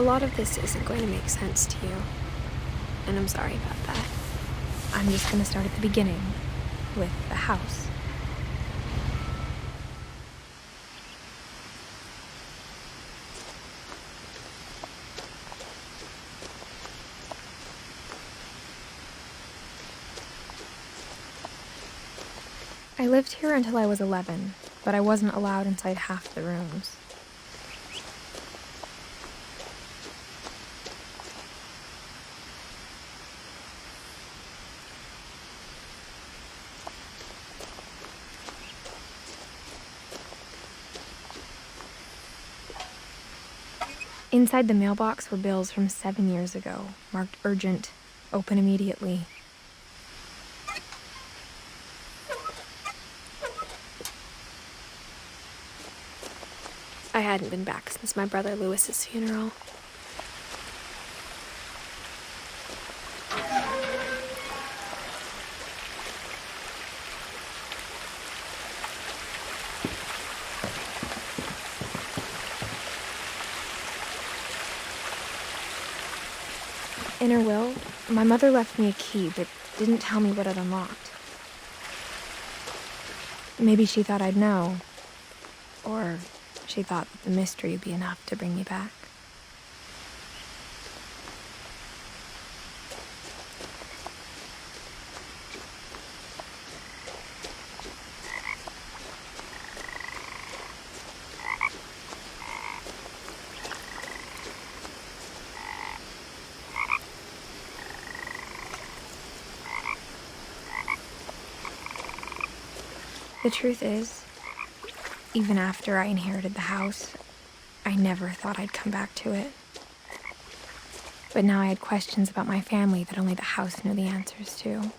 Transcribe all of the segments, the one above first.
A lot of this isn't going to make sense to you, and I'm sorry about that. I'm just gonna start at the beginning, with the house. I lived here until I was 11, but I wasn't allowed inside half the rooms. Inside the mailbox were bills from 7 years ago, marked urgent, open immediately. I hadn't been back since my brother Lewis's funeral. In her will, my mother left me a key, but didn't tell me what it unlocked. Maybe she thought I'd know. Or she thought that the mystery would be enough to bring me back. The truth is, even after I inherited the house, I never thought I'd come back to it. But now I had questions about my family that only the house knew the answers to.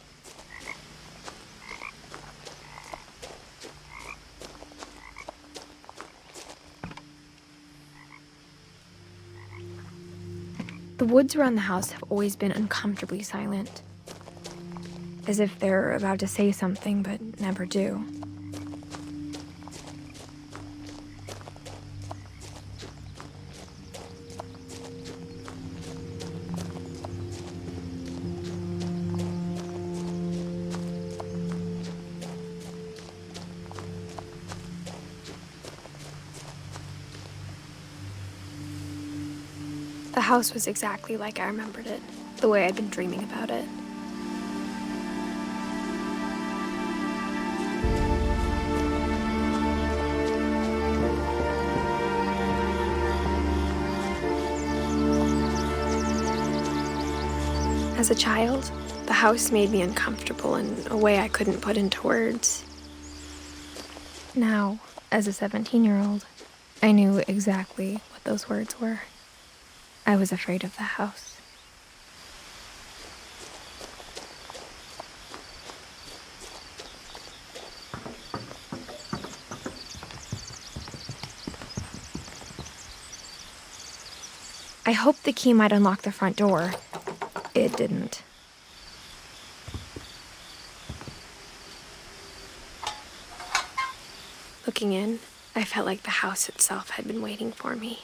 The woods around the house have always been uncomfortably silent, as if they're about to say something but never do. The house was exactly like I remembered it, the way I'd been dreaming about it. As a child, the house made me uncomfortable in a way I couldn't put into words. Now, as a 17-year-old, I knew exactly what those words were. I was afraid of the house. I hoped the key might unlock the front door. It didn't. Looking in, I felt like the house itself had been waiting for me.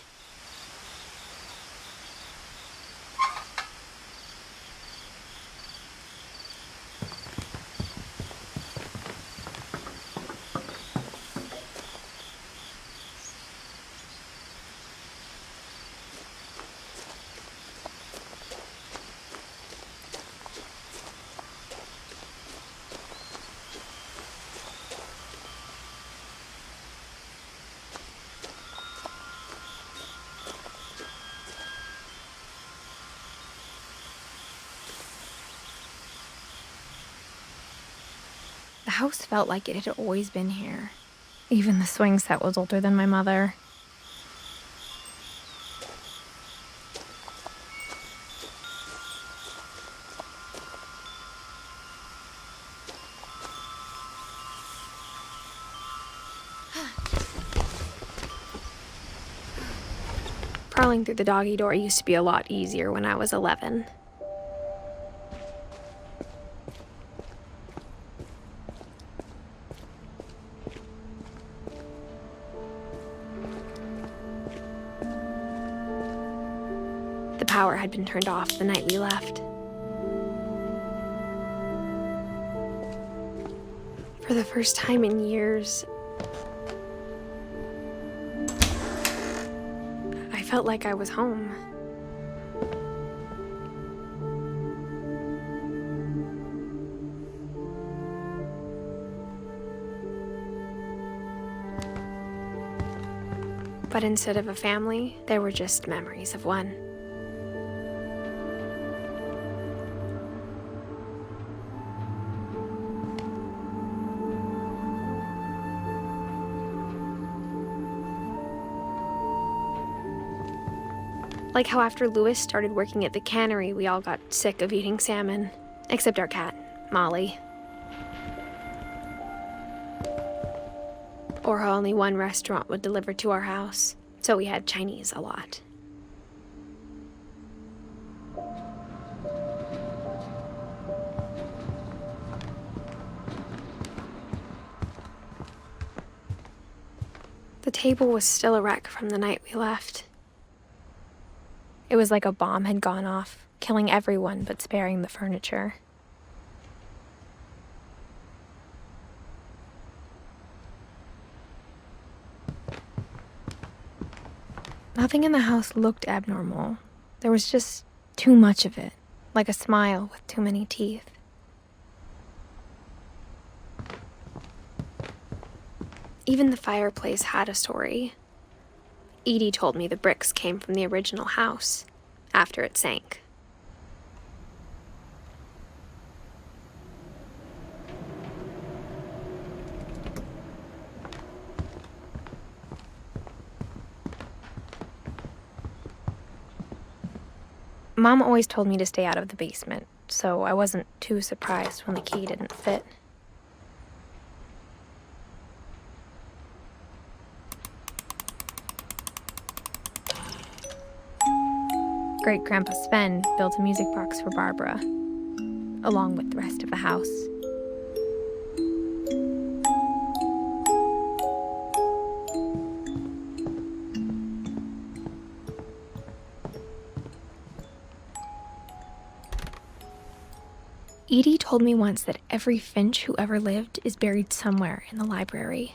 The house felt like it had always been here. Even the swing set was older than my mother. Crawling through the doggy door used to be a lot easier when I was 11. power had been turned off the night we left. For the first time in years, I felt like I was home. But instead of a family, there were just memories of one. Like how after Louis started working at the cannery, we all got sick of eating salmon. Except our cat, Molly. Or how only one restaurant would deliver to our house, so we had Chinese a lot. The table was still a wreck from the night we left. It was like a bomb had gone off, killing everyone but sparing the furniture. Nothing in the house looked abnormal. There was just too much of it, like a smile with too many teeth. Even the fireplace had a story. Edie told me the bricks came from the original house, after it sank. Mom always told me to stay out of the basement, so I wasn't too surprised when the key didn't fit. Great-Grandpa Sven built a music box for Barbara, along with the rest of the house. Edie told me once that every Finch who ever lived is buried somewhere in the library.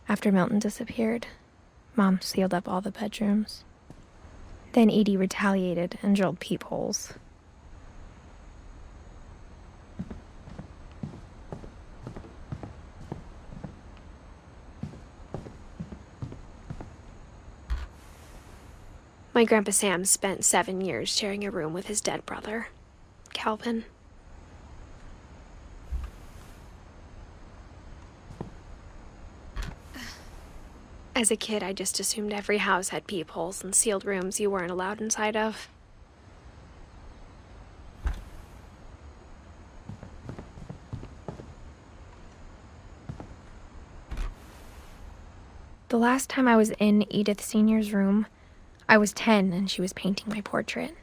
After Milton disappeared, Mom sealed up all the bedrooms. Then Edie retaliated and drilled peepholes. My Grandpa Sam spent 7 years sharing a room with his dead brother, Calvin. As a kid, I just assumed every house had peepholes and sealed rooms you weren't allowed inside of. The last time I was in Edith Sr.'s room, I was 10 and she was painting my portrait.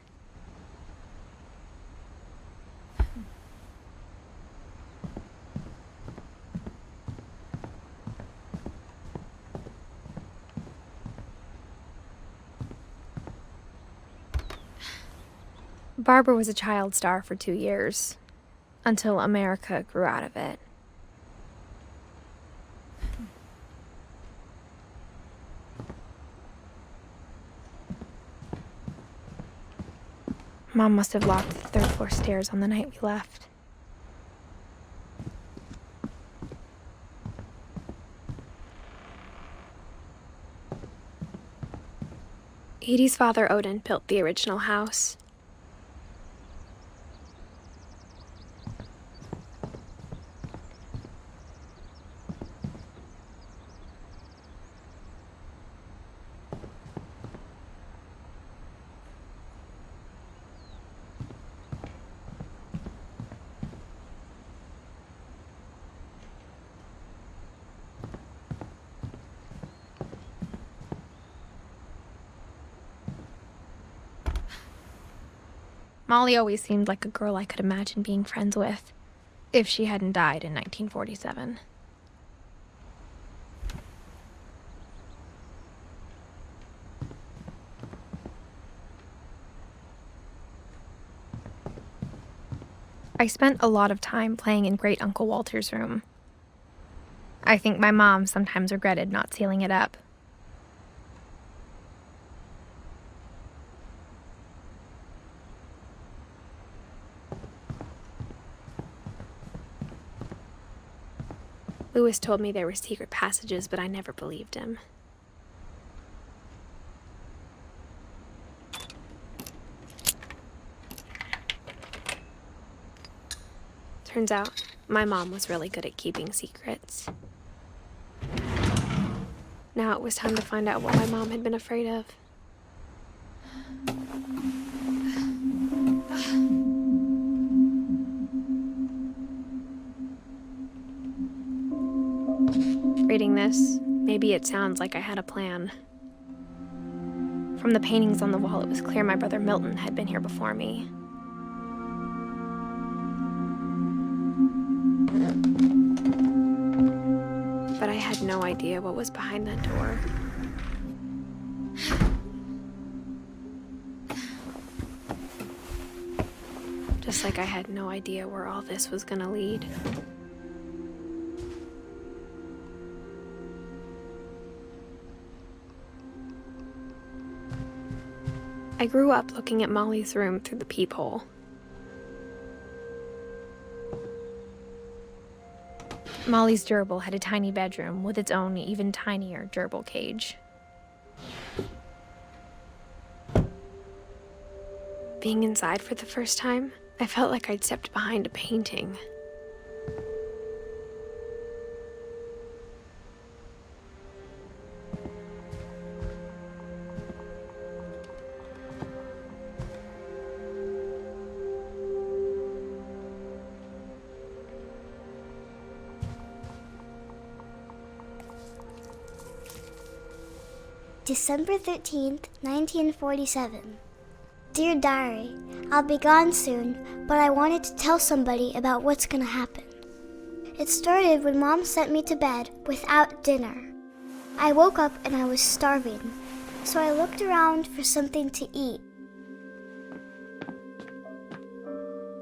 Barbara was a child star for 2 years, until America grew out of it. Mom must have locked the third floor stairs on the night we left. Edie's father, Odin, built the original house. Molly always seemed like a girl I could imagine being friends with, if she hadn't died in 1947. I spent a lot of time playing in Great Uncle Walter's room. I think my mom sometimes regretted not sealing it up. Lewis told me there were secret passages, but I never believed him. Turns out, my mom was really good at keeping secrets. Now it was time to find out what my mom had been afraid of. Reading this, maybe it sounds like I had a plan. From the paintings on the wall, it was clear my brother Milton had been here before me. But I had no idea what was behind that door. Just like I had no idea where all this was gonna lead. I grew up looking at Molly's room through the peephole. Molly's gerbil had a tiny bedroom with its own even tinier gerbil cage. Being inside for the first time, I felt like I'd stepped behind a painting. December 13th, 1947. Dear Diary, I'll be gone soon, but I wanted to tell somebody about what's gonna happen. It started when Mom sent me to bed without dinner. I woke up and I was starving, so I looked around for something to eat.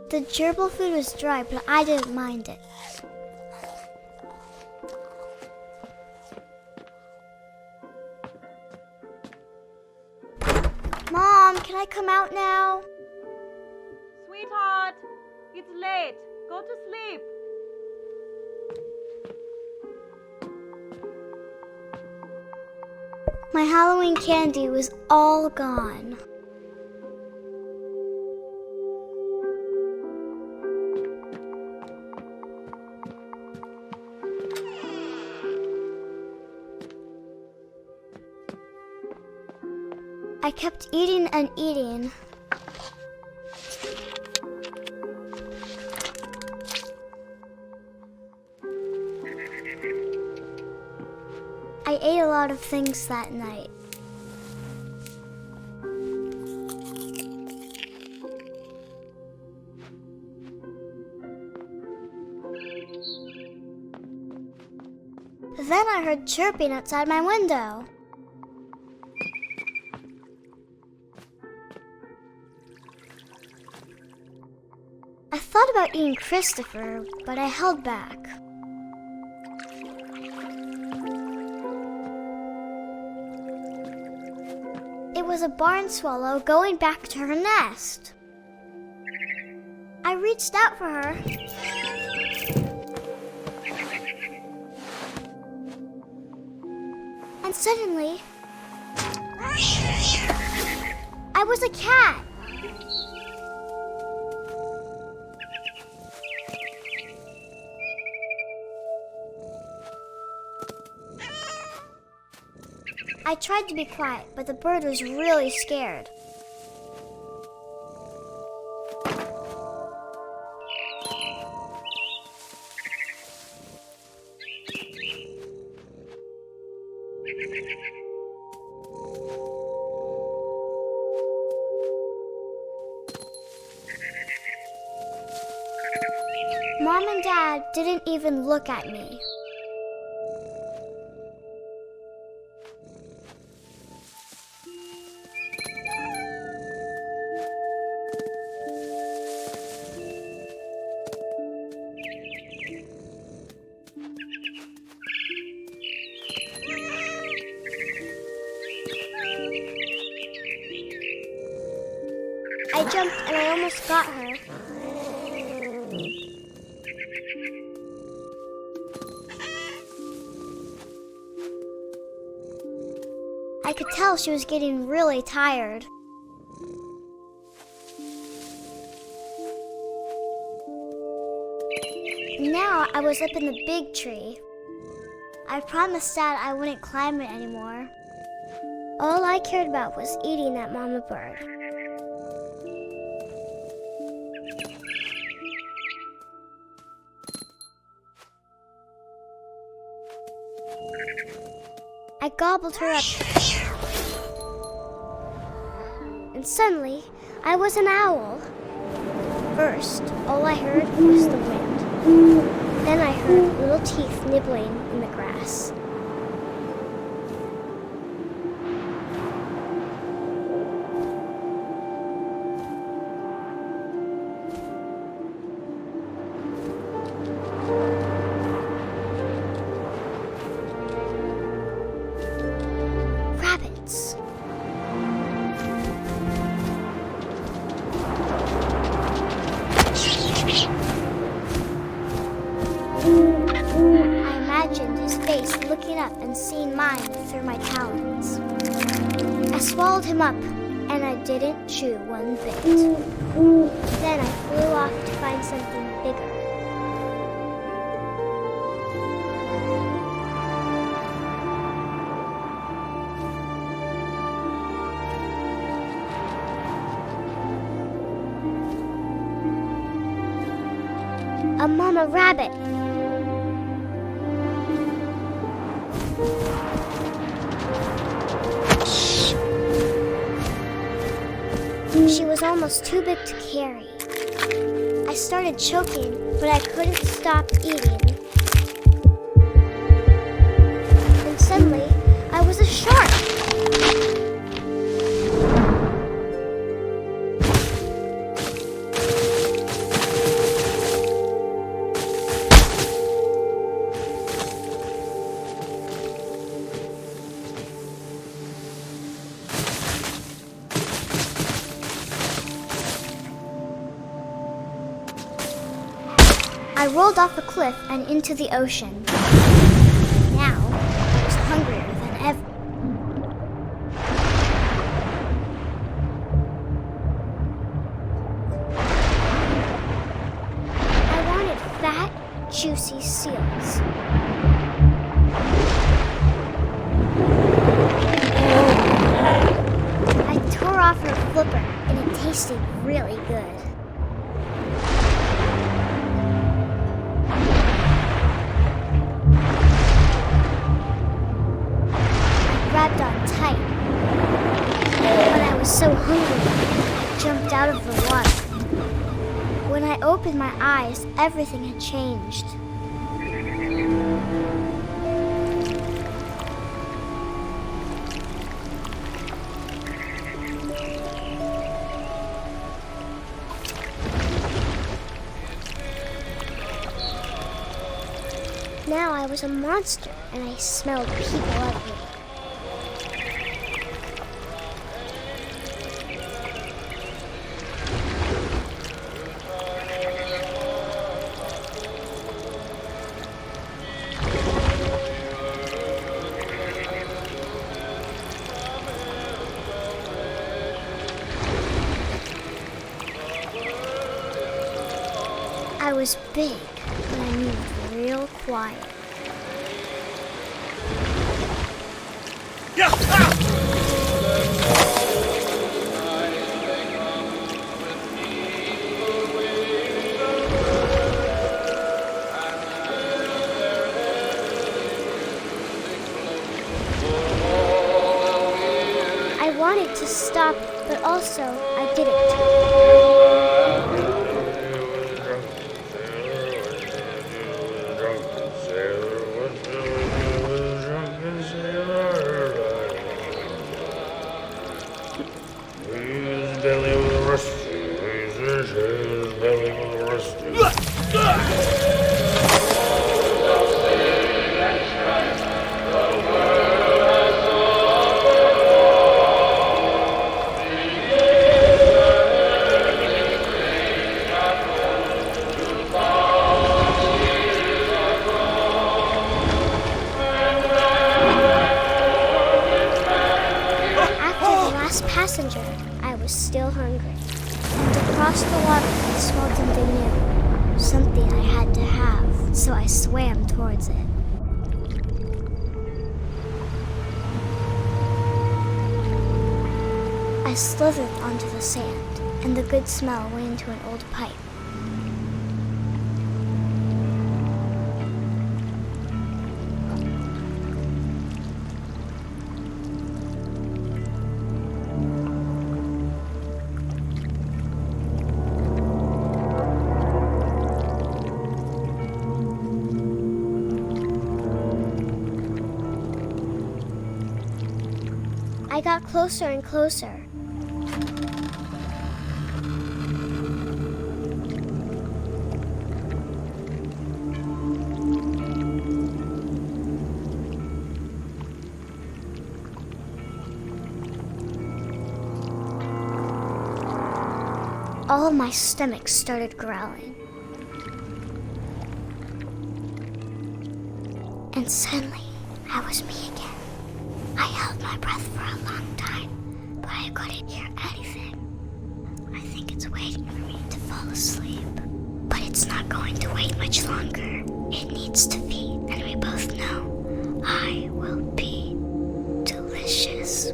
The gerbil food was dry, but I didn't mind it. Mom, can I come out now? Sweetheart, it's late. Go to sleep. My Halloween candy was all gone. I kept eating and eating. I ate a lot of things that night. Then I heard chirping outside my window. I thought about eating Christopher, but I held back. It was a barn swallow going back to her nest. I reached out for her. And suddenly, I was a cat. I tried to be quiet, but the bird was really scared. Mom and Dad didn't even look at me. I jumped and I almost got her. I could tell she was getting really tired. Now I was up in the big tree. I promised Dad I wouldn't climb it anymore. All I cared about was eating that mama bird. I gobbled her up. And suddenly, I was an owl. First, all I heard was the wind. Then I heard little teeth nibbling in the grass. Rabbits. I imagined his face looking up and seeing mine through my talons. I swallowed him up, and I didn't chew one bit. Then I flew off to find something bigger. A mama rabbit. She was almost too big to carry. I started choking, but I couldn't stop eating. And suddenly, I was a shark. I rolled off a cliff and into the ocean. Now, I was hungrier than ever. I wanted fat, juicy seals. I tore off her flipper, and it tasted really good. Grabbed on tight. But I was so hungry, I jumped out of the water. When I opened my eyes, everything had changed. Now I was a monster, and I smelled people everywhere. I was big, but I moved real quiet. I wanted to stop, but also I didn't. passenger, I was still hungry. And across the water, I smelled something new. Something I had to have, so I swam towards it. I slithered onto the sand, and the good smell went into an old pipe. I got closer and closer. All of my stomach started growling. And suddenly, I was me again. I held my breath for a long time, but I couldn't hear anything. I think it's waiting for me to fall asleep. But it's not going to wait much longer. It needs to feed, and we both know I will be delicious.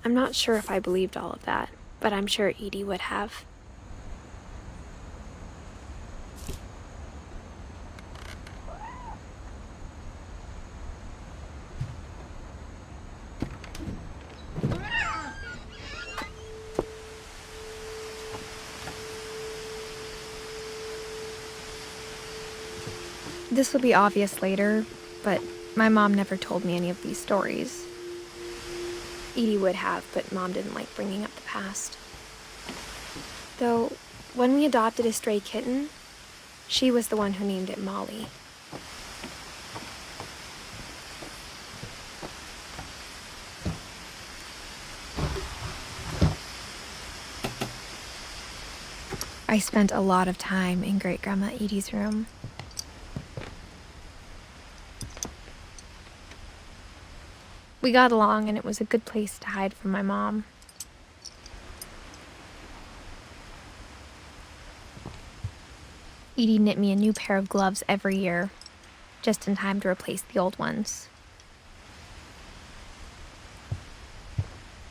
I'm not sure if I believed all of that, but I'm sure Edie would have. This will be obvious later, but my mom never told me any of these stories. Edie would have, but Mom didn't like bringing up the past. Though, when we adopted a stray kitten, she was the one who named it Molly. I spent a lot of time in Great-Grandma Edie's room. We got along, and it was a good place to hide from my mom. Edie knit me a new pair of gloves every year, just in time to replace the old ones.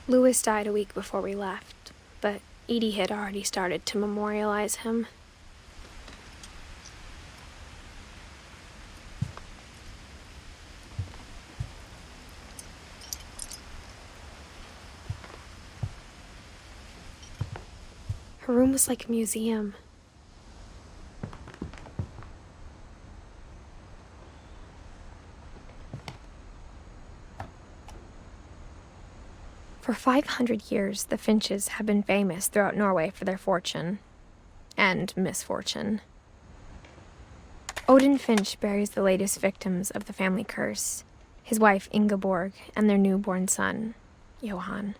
Louis died a week before we left, but Edie had already started to memorialize him. Her room was like a museum. For 500 years, the Finches have been famous throughout Norway for their fortune and misfortune. Odin Finch buries the latest victims of the family curse, his wife Ingeborg and their newborn son, Johan.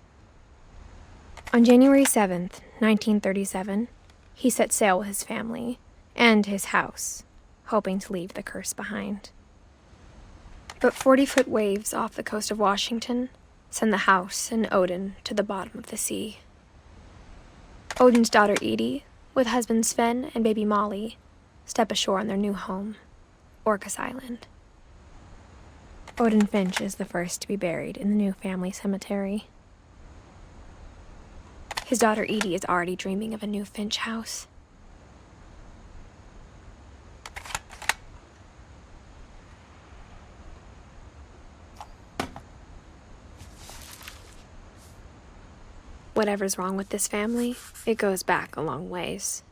On January 7th, 1937, he set sail with his family and his house, hoping to leave the curse behind. But 40-foot waves off the coast of Washington send the house and Odin to the bottom of the sea. Odin's daughter Edie, with husband Sven and baby Molly, step ashore on their new home, Orcas Island. Odin Finch is the first to be buried in the new family cemetery. His daughter Edie is already dreaming of a new Finch house. Whatever's wrong with this family, it goes back a long ways.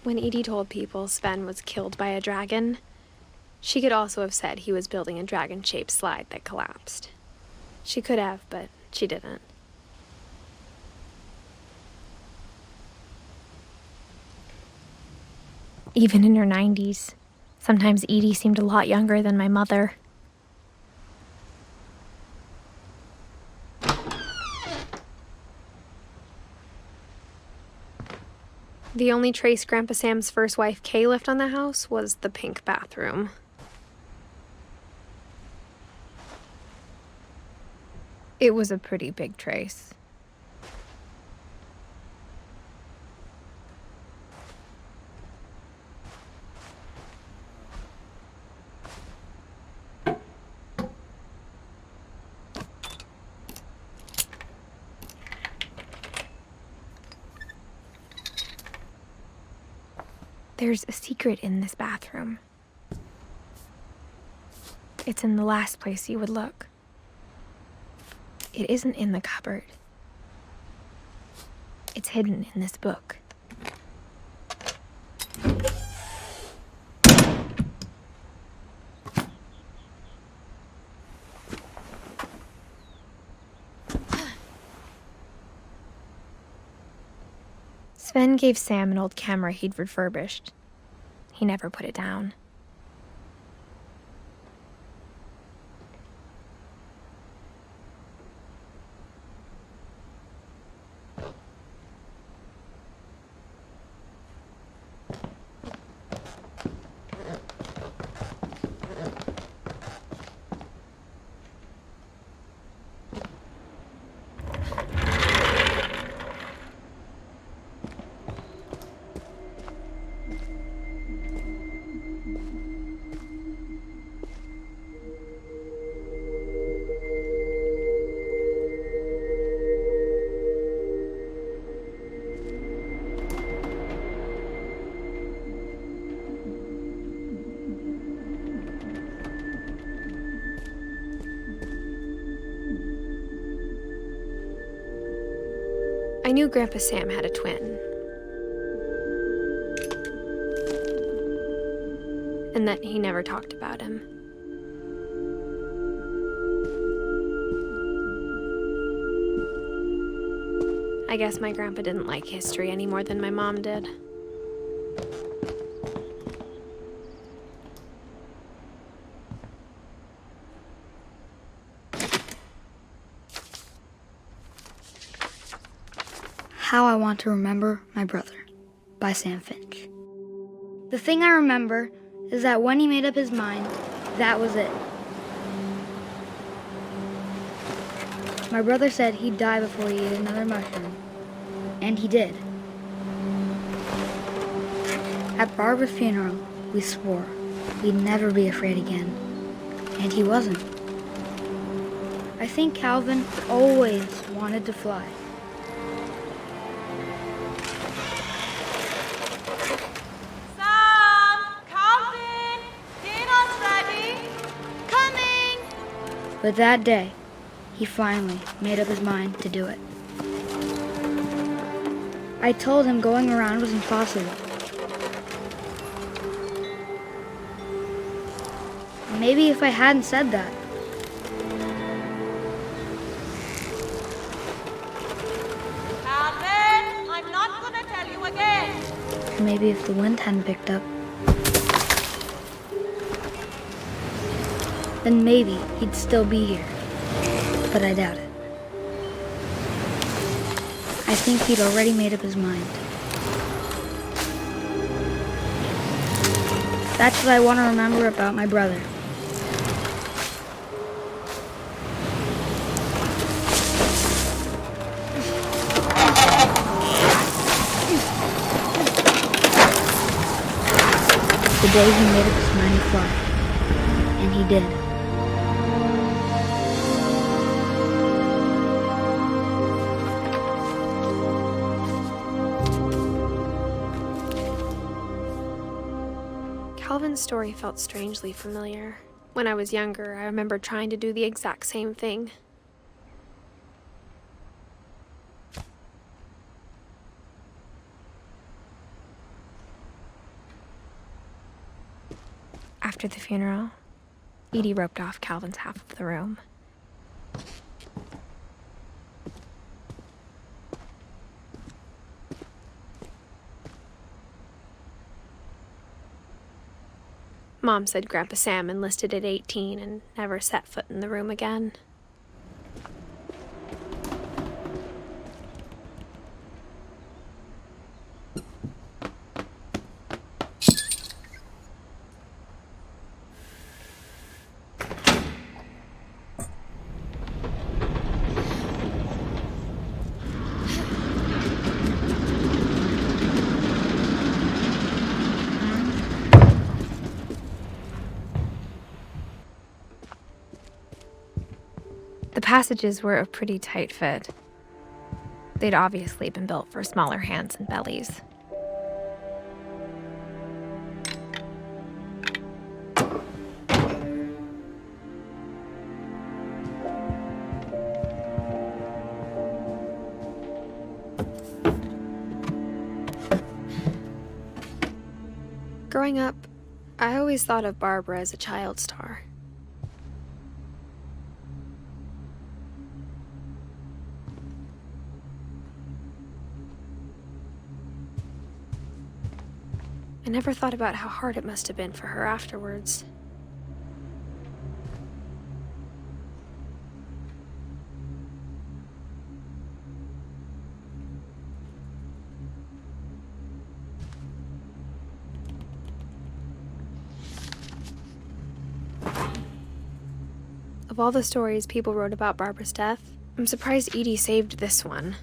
When Edie told people Sven was killed by a dragon, She could also have said he was building a dragon-shaped slide that collapsed. She could have, but she didn't. Even in her 90s, sometimes Edie seemed a lot younger than my mother. The only trace Grandpa Sam's first wife, Kay, left on the house was the pink bathroom. It was a pretty big trace. There's a secret in this bathroom. It's in the last place you would look. It isn't in the cupboard. It's hidden in this book. Sven gave Sam an old camera he'd refurbished. He never put it down. I knew Grandpa Sam had a twin. And that he never talked about him. I guess my grandpa didn't like history any more than my mom did. How I Want to Remember My Brother by Sam Finch. The thing I remember is that when he made up his mind, that was it. My brother said he'd die before he ate another mushroom, and he did. At Barbara's funeral, we swore we'd never be afraid again, and he wasn't. I think Calvin always wanted to fly. But that day, he finally made up his mind to do it. I told him going around was impossible. Maybe if I hadn't said that. Calvin, I'm not gonna tell you again. Or maybe if the wind hadn't picked up. Then maybe he'd still be here. But I doubt it. I think he'd already made up his mind. That's what I want to remember about my brother. The day he made up his mind to fly. And he did. Calvin's story felt strangely familiar. When I was younger, I remember trying to do the exact same thing. After the funeral, Edie roped off Calvin's half of the room. Mom said Grandpa Sam enlisted at 18 and never set foot in the room again. The passages were a pretty tight fit. They'd obviously been built for smaller hands and bellies. Growing up, I always thought of Barbara as a child star. I never thought about how hard it must have been for her afterwards. Of all the stories people wrote about Barbara's death, I'm surprised Edie saved this one.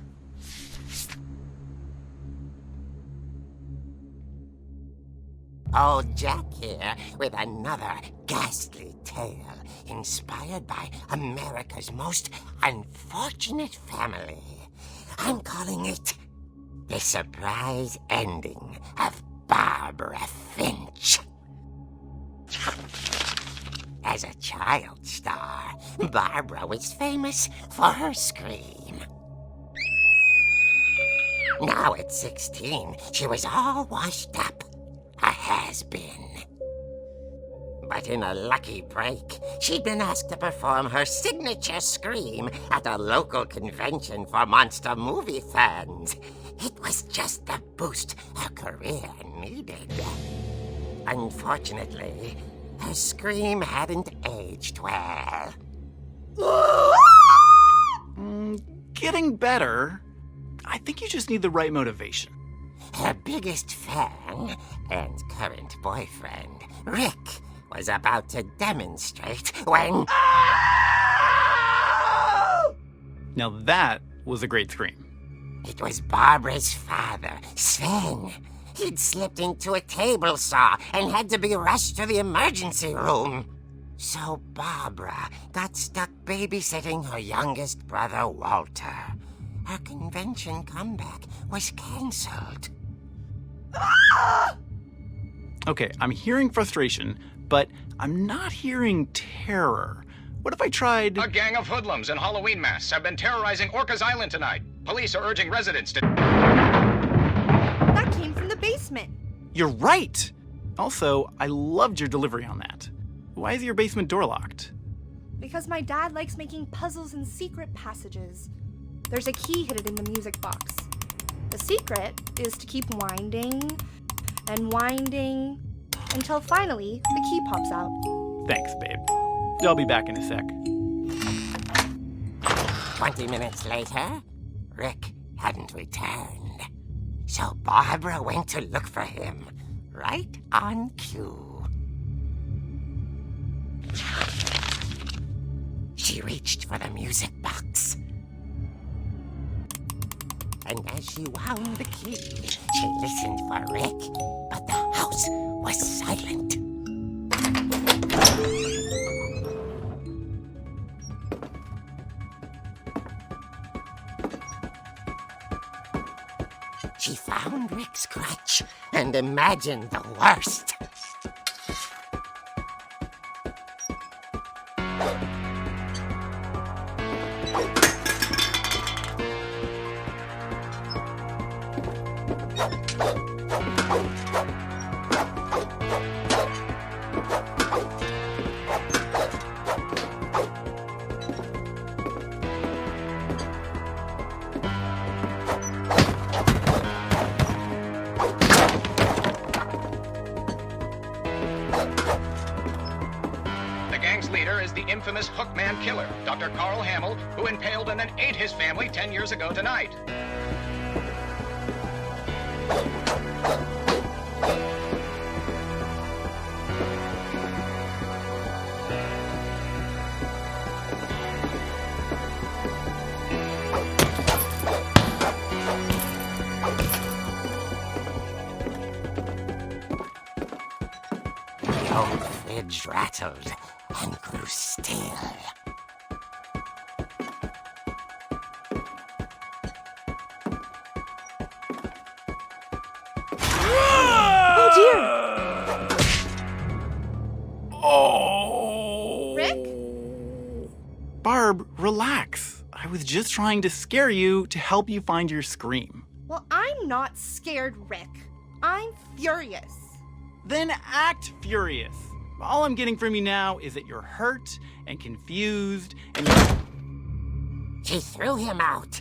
Old Jack here with another ghastly tale inspired by America's most unfortunate family. I'm calling it The Surprise Ending of Barbara Finch. As a child star, Barbara was famous for her scream. Now at 16, she was all washed up. A has-been. But in a lucky break, she'd been asked to perform her signature scream at a local convention for monster movie fans. It was just the boost her career needed. Unfortunately, her scream hadn't aged well. Getting better. I think you just need the right motivation. Her biggest fan and current boyfriend, Rick, was about to demonstrate when... Now that was a great scream. It was Barbara's father, Sven. He'd slipped into a table saw and had to be rushed to the emergency room. So Barbara got stuck babysitting her youngest brother, Walter. Her convention comeback was cancelled. Okay, I'm hearing frustration, but I'm not hearing terror. What if I tried... A gang of hoodlums in Halloween masks have been terrorizing Orcas Island tonight. Police are urging residents to... That came from the basement. You're right! Also, I loved your delivery on that. Why is your basement door locked? Because my dad likes making puzzles and secret passages. There's a key hidden in the music box. The secret is to keep winding and winding until finally the key pops out. Thanks, babe. I'll be back in a sec. 20 minutes later, Rick hadn't returned. So Barbara went to look for him, right on cue. She reached for the music box. And as she wound the key, she listened for Rick, but the house was silent. She found Rick's crutch and imagined the worst. The gang's leader is the infamous Hookman killer, Dr. Carl Hamill, who impaled and then ate his family 10 years ago tonight. The old fridge rattled and grew still. Oh dear! Oh! Rick? Barb, relax. I was just trying to scare you to help you find your scream. Well, I'm not scared, Rick. I'm furious. Then act furious. All I'm getting from you now is that you're hurt and confused and She threw him out,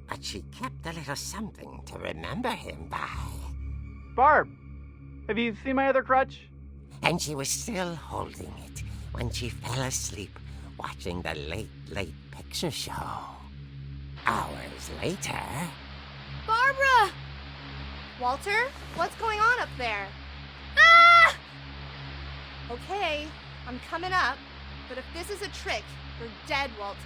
but she kept a little something to remember him by. Barb, have you seen my other crutch? And she was still holding it when she fell asleep watching the late picture show. Hours later... Barbara! Walter, what's going on up there? Ah! Okay, I'm coming up, but if this is a trick, you're dead, Walter.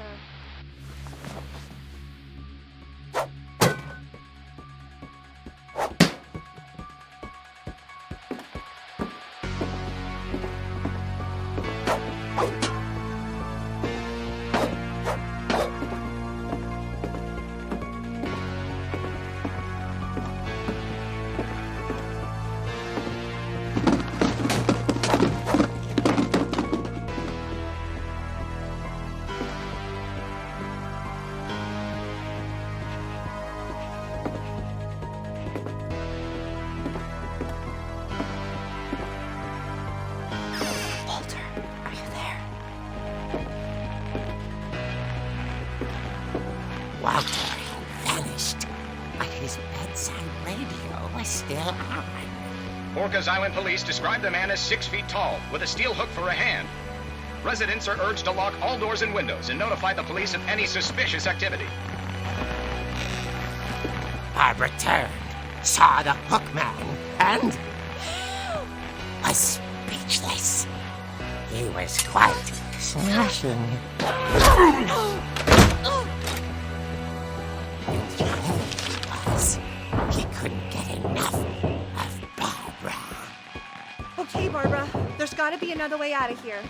Walter had vanished, but his bedside radio was still on. Orcas Island police describe the man as 6 feet tall, with a steel hook for a hand. Residents are urged to lock all doors and windows and notify the police of any suspicious activity. Barbara turned, saw the hookman, and was speechless. He was quite smashing. He couldn't get enough of Barbara. Okay, Barbara, there's gotta be another way out of here.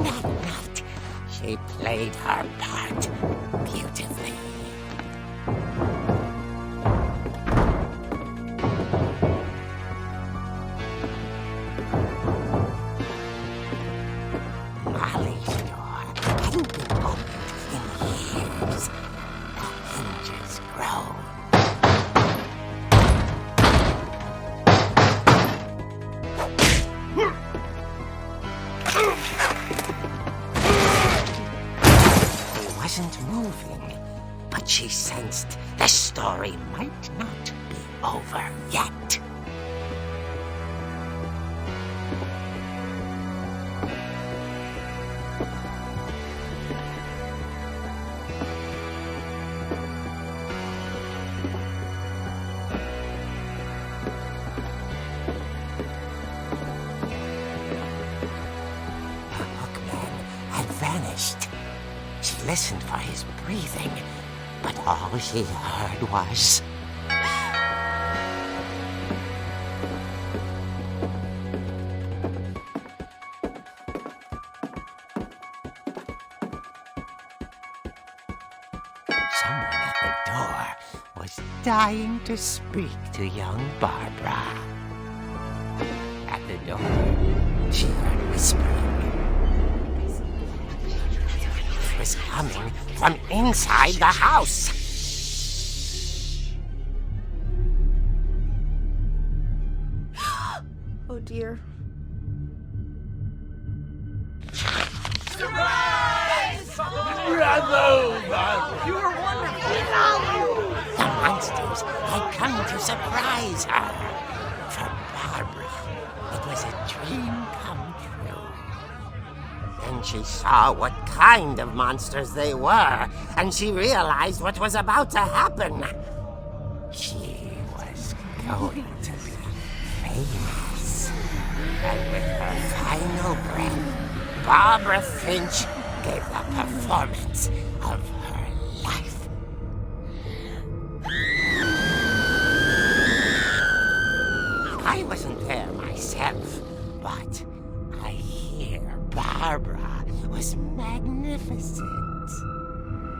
That night, she played her part beautifully. Molly's door hadn't been opened in years. The hinges groaned. He wasn't moving, but she sensed the story might not be over yet. Vanished. She listened for his breathing, but all she heard was... Someone at the door was dying to speak to young Barbara. At the door, she heard whispering. Was coming from inside the house. Oh dear. Surprise! Bravo, Barbara! You were wonderful! The monsters had come to surprise her. For Barbara, it was a dream come true. Then she saw what kind of monsters they were, and she realized what was about to happen. She was going to be famous. And with her final breath, Barbara Finch gave the performance of her life. I wasn't there myself, but I hear Barbara was magnificent.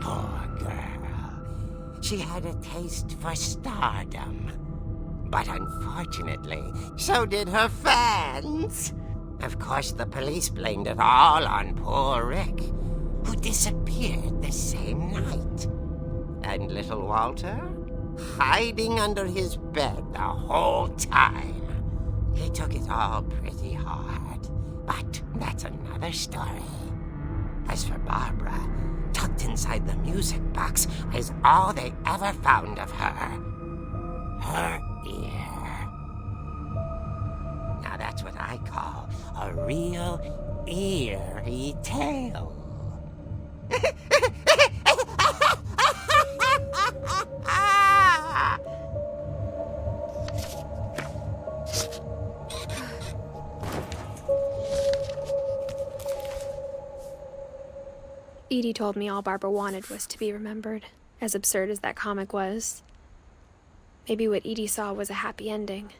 Poor girl. She had a taste for stardom. But unfortunately, so did her fans. Of course, the police blamed it all on poor Rick, who disappeared the same night. And little Walter, hiding under his bed the whole time. He took it all pretty hard, but that's another story. As for Barbara, tucked inside the music box is all they ever found of her. Her ear. Now that's what I call a real eerie tale. Edie told me all Barbara wanted was to be remembered, as absurd as that comic was. Maybe what Edie saw was a happy ending.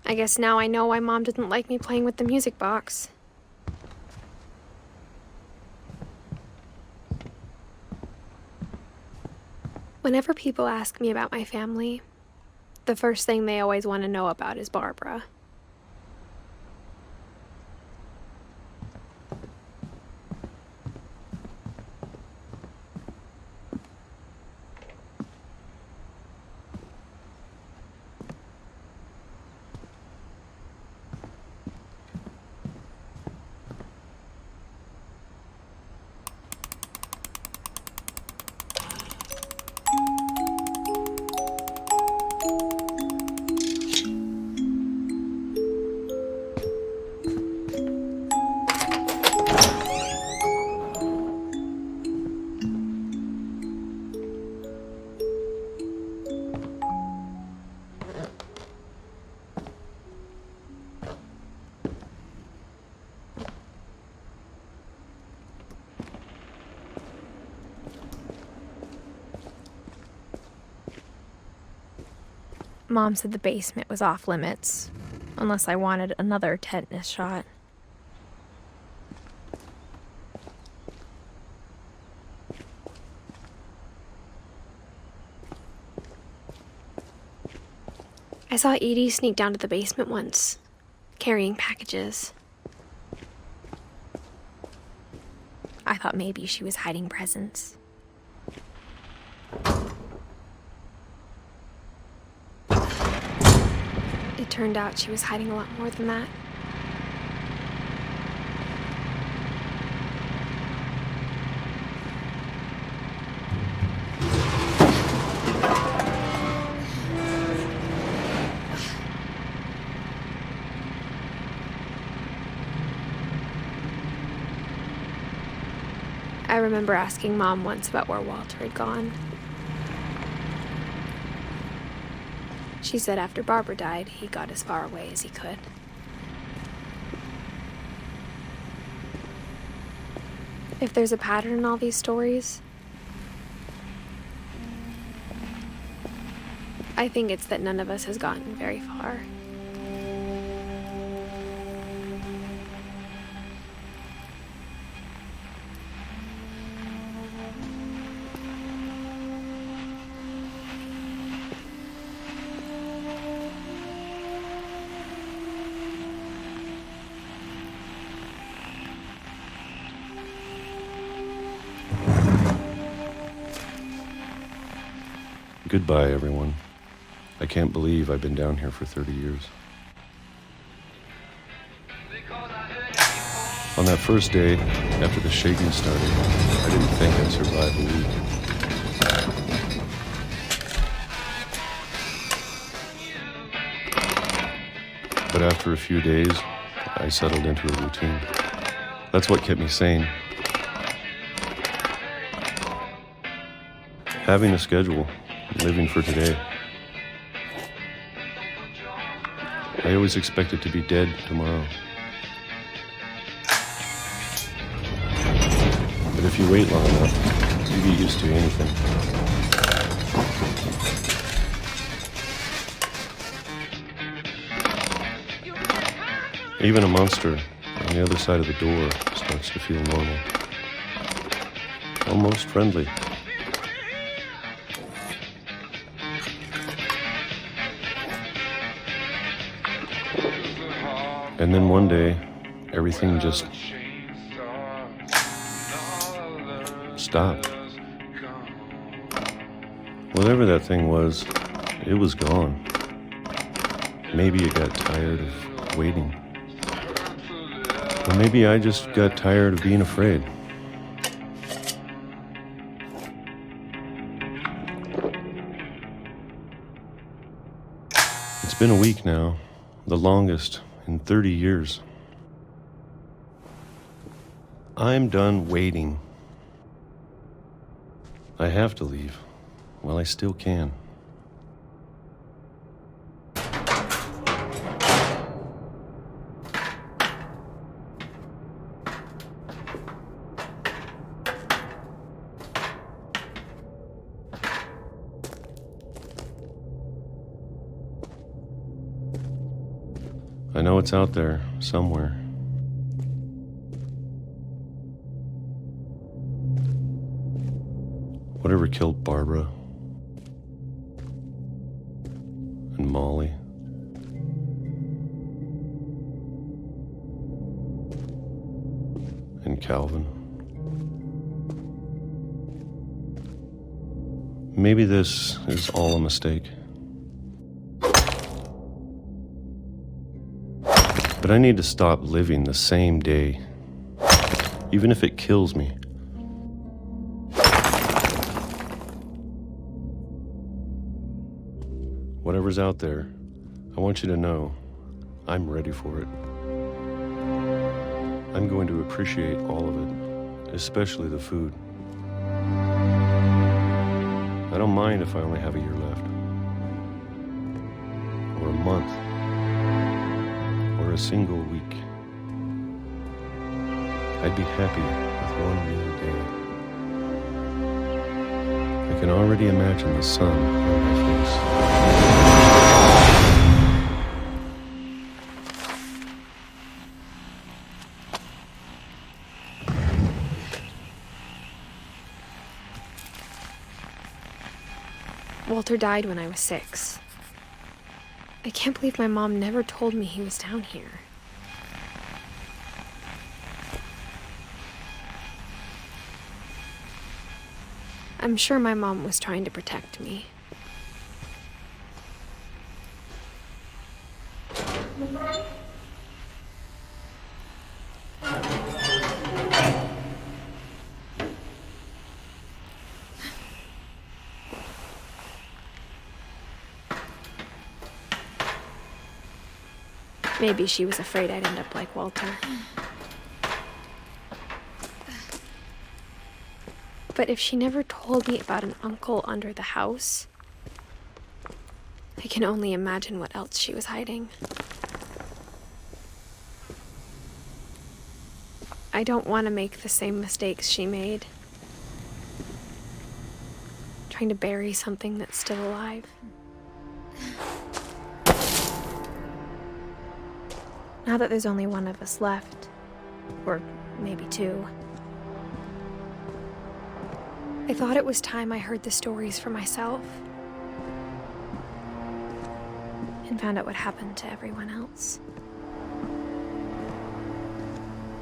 I guess now I know why Mom didn't like me playing with the music box. Whenever people ask me about my family, the first thing they always want to know about is Barbara. Mom said the basement was off limits, unless I wanted another tetanus shot. I saw Edie sneak down to the basement once, carrying packages. I thought maybe she was hiding presents. It turned out she was hiding a lot more than that. I remember asking Mom once about where Walter had gone. She said after Barbara died, he got as far away as he could. If there's a pattern in all these stories, I think it's that none of us has gotten very far. Goodbye, everyone. I can't believe I've been down here for 30 years. On that first day, after the shaking started, I didn't think I'd survive a week. But after a few days, I settled into a routine. That's what kept me sane. Having a schedule, living for today. I always expected to be dead tomorrow. But if you wait long enough, you get used to anything. Even a monster on the other side of the door starts to feel normal. Almost friendly. And then one day, everything just stopped. Whatever that thing was, it was gone. Maybe it got tired of waiting. Or maybe I just got tired of being afraid. It's been a week now, the longest in 30 years. I'm done waiting. I have to leave while I still can. I know it's out there somewhere. Whatever killed Barbara and Molly and Calvin. Maybe this is all a mistake. But I need to stop living the same day, even if it kills me. Whatever's out there, I want you to know I'm ready for it. I'm going to appreciate all of it, especially the food. I don't mind if I only have a year left, or a month, or a single week. I'd be happy with one new day. I can already imagine the sun on my face. Walter died when I was 6. I can't believe my mom never told me he was down here. I'm sure my mom was trying to protect me. Maybe she was afraid I'd end up like Walter. But if she never told me about an uncle under the house, I can only imagine what else she was hiding. I don't want to make the same mistakes she made. Trying to bury something that's still alive. Now that there's only one of us left, or maybe 2, I thought it was time I heard the stories for myself and found out what happened to everyone else.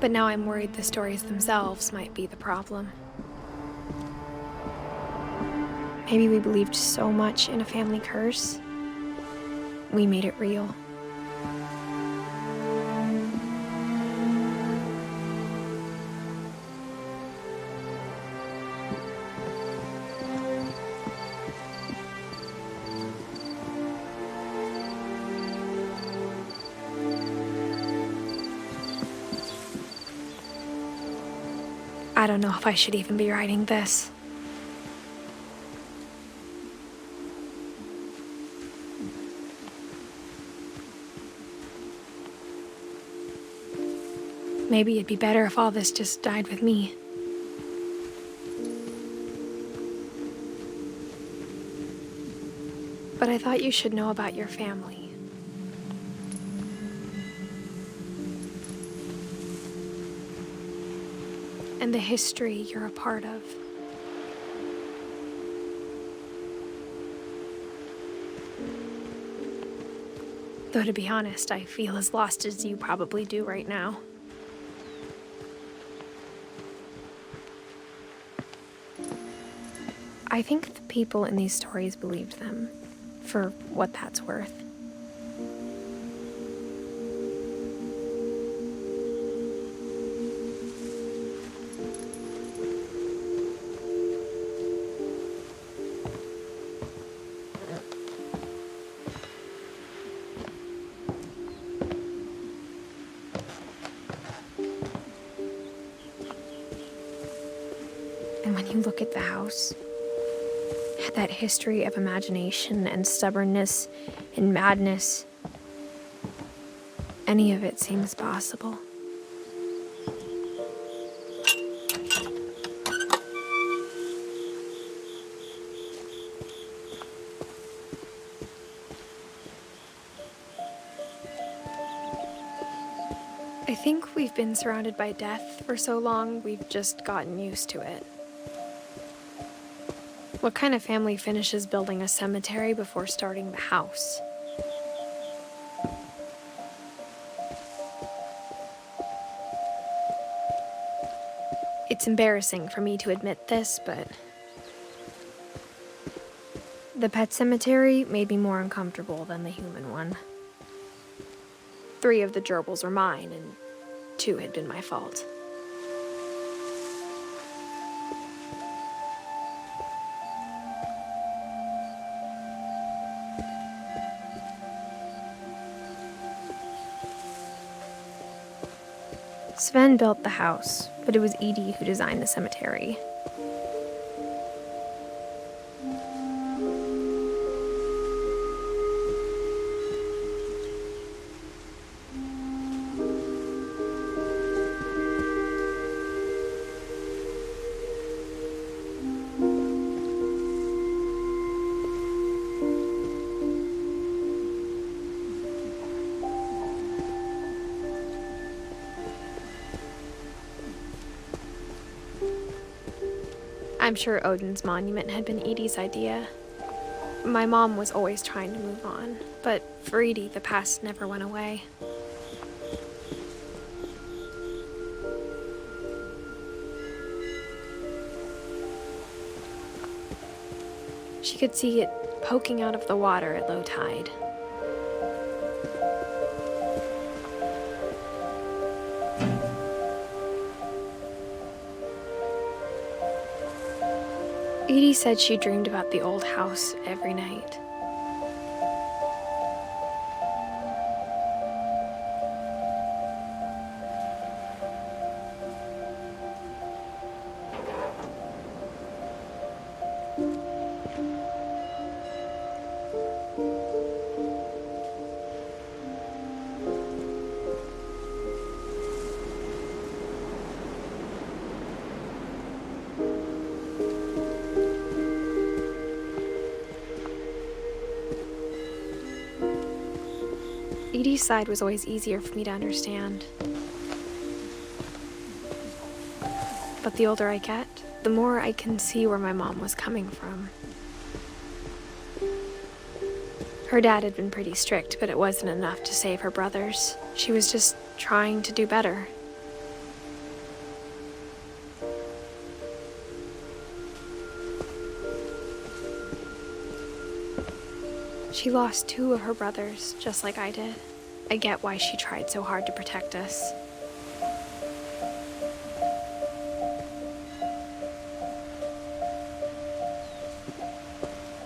But now I'm worried the stories themselves might be the problem. Maybe we believed so much in a family curse, we made it real. I don't know if I should even be writing this. Maybe it'd be better if all this just died with me. But I thought you should know about your family. And the history you're a part of. Though to be honest, I feel as lost as you probably do right now. I think the people in these stories believed them, for what that's worth. And when you look at the house, that history of imagination and stubbornness and madness, any of it seems possible. I think we've been surrounded by death for so long, we've just gotten used to it. What kind of family finishes building a cemetery before starting the house? It's embarrassing for me to admit this, but the pet cemetery made me more uncomfortable than the human one. 3 of the gerbils were mine, and 2 had been my fault. Sven built the house, but it was Edie who designed the cemetery. I'm sure Odin's monument had been Edie's idea. My mom was always trying to move on, but for Edie, the past never went away. She could see it poking out of the water at low tide. Edie said she dreamed about the old house every night. Edie's side was always easier for me to understand. But the older I get, the more I can see where my mom was coming from. Her dad had been pretty strict, but it wasn't enough to save her brothers. She was just trying to do better. She lost 2 of her brothers, just like I did. I get why she tried so hard to protect us.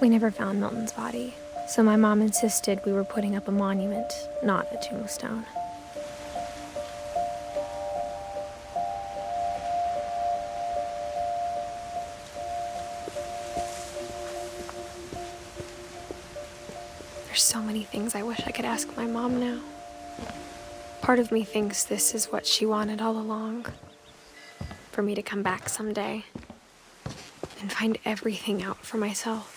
We never found Milton's body, so my mom insisted we were putting up a monument, not a tombstone. There's so many things I wish I could ask my mom now. Part of me thinks this is what she wanted all along. For me to come back someday and find everything out for myself.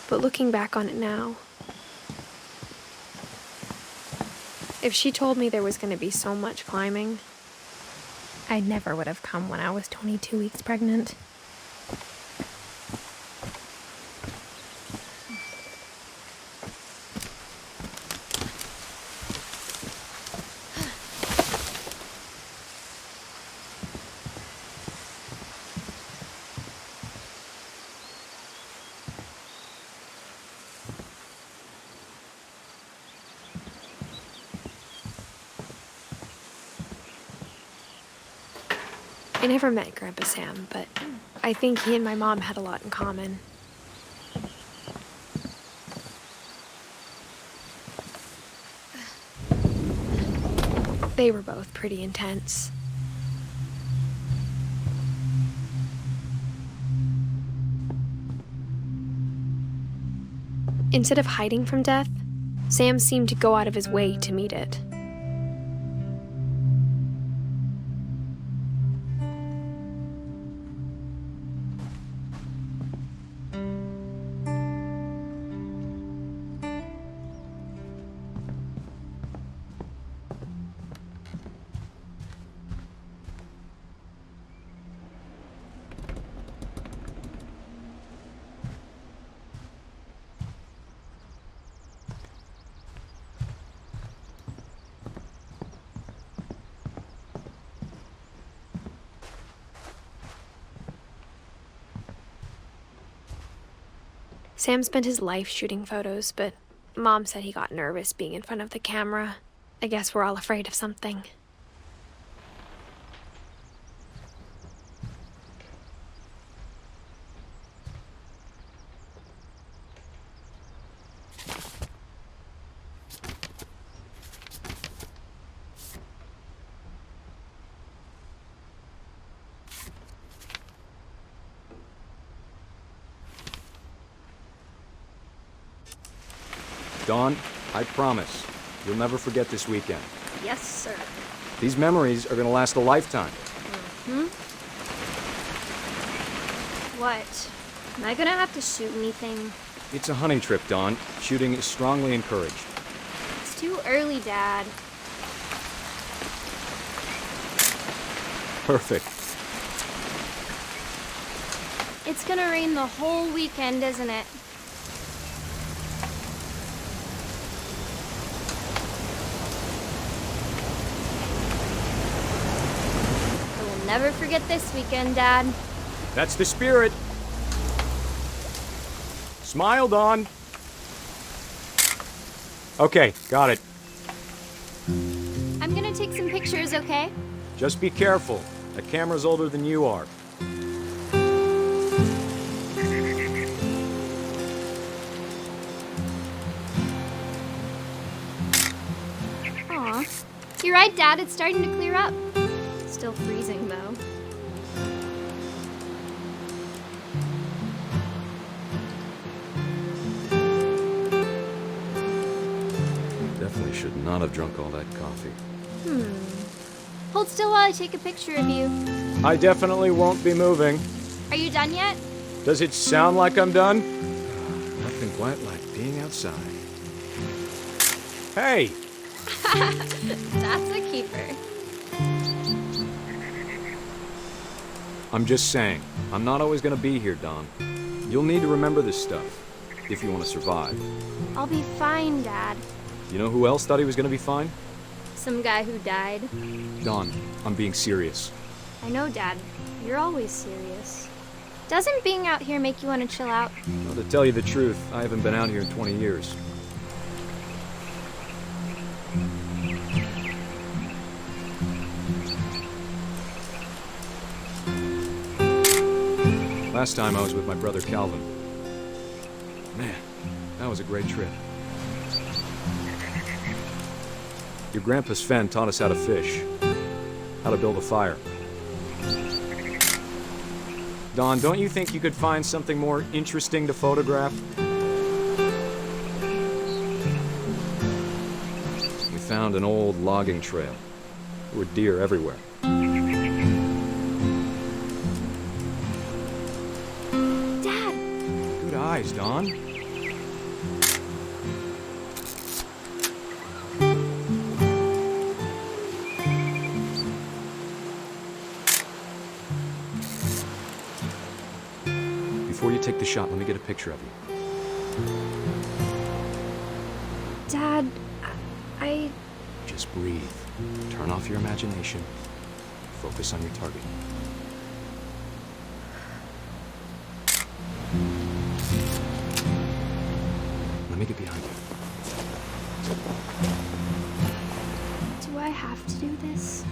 But looking back on it now, if she told me there was going to be so much climbing, I never would have come when I was 22 weeks pregnant. I never met Grandpa Sam, but I think he and my mom had a lot in common. They were both pretty intense. Instead of hiding from death, Sam seemed to go out of his way to meet it. Sam spent his life shooting photos, but Mom said he got nervous being in front of the camera. I guess we're all afraid of something. Dawn, I promise, you'll never forget this weekend. Yes, sir. These memories are gonna last a lifetime. What? Am I gonna have to shoot anything? It's a hunting trip, Dawn. Shooting is strongly encouraged. It's too early, Dad. Perfect. It's gonna rain the whole weekend, isn't it? I will never forget this weekend, Dad. That's the spirit. Smile, Dawn. Okay, got it. I'm gonna take some pictures, okay? Just be careful. The camera's older than you are. Aw. You're right, Dad. It's starting to clear up. Still freezing, though. Definitely should not have drunk all that coffee. Hold still while I take a picture of you. I definitely won't be moving. Are you done yet? Does it sound like I'm done? Nothing quite like being outside. Hey! That's a keeper. I'm just saying, I'm not always gonna be here, Don. You'll need to remember this stuff, if you want to survive. I'll be fine, Dad. You know who else thought he was gonna be fine? Some guy who died. Don, I'm being serious. I know, Dad. You're always serious. Doesn't being out here make you want to chill out? Well, to tell you the truth, I haven't been out here in 20 years. Last time I was with my brother Calvin. Man, that was a great trip. Your grandpa Sven taught us how to fish, how to build a fire. Don, don't you think you could find something more interesting to photograph? We found an old logging trail. There were deer everywhere. Dad! Good eyes, Don. Before you take the shot, let me get a picture of you. Dad, I... Just breathe. Turn off your imagination. Focus on your target. Let me get behind you. Do I have to do this?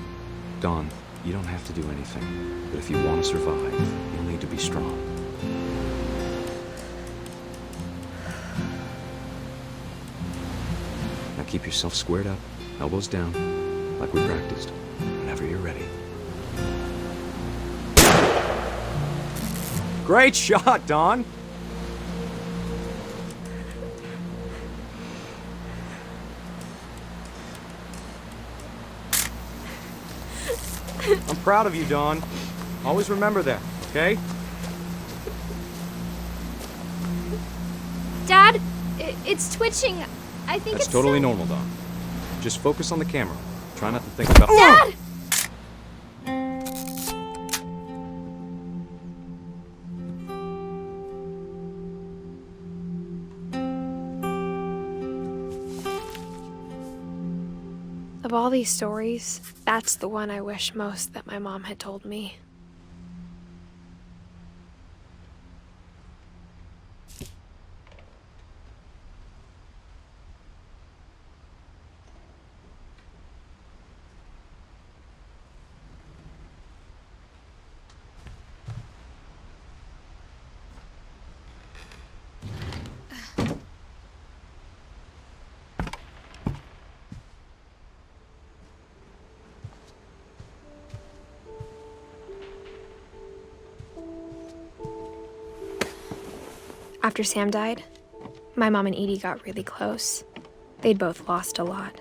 Don, you don't have to do anything. But if you want to survive, you'll need to be strong. Now keep yourself squared up, elbows down, like we practiced. Whenever you're ready. Great shot, Don! I'm proud of you, Don. Always remember that, okay? Dad, it's twitching. I think That's it's totally normal, Don. Just focus on the camera. Try not to think about— Dad! Of all these stories, that's the one I wish most that my mom had told me. After Sam died, my mom and Edie got really close. They'd both lost a lot.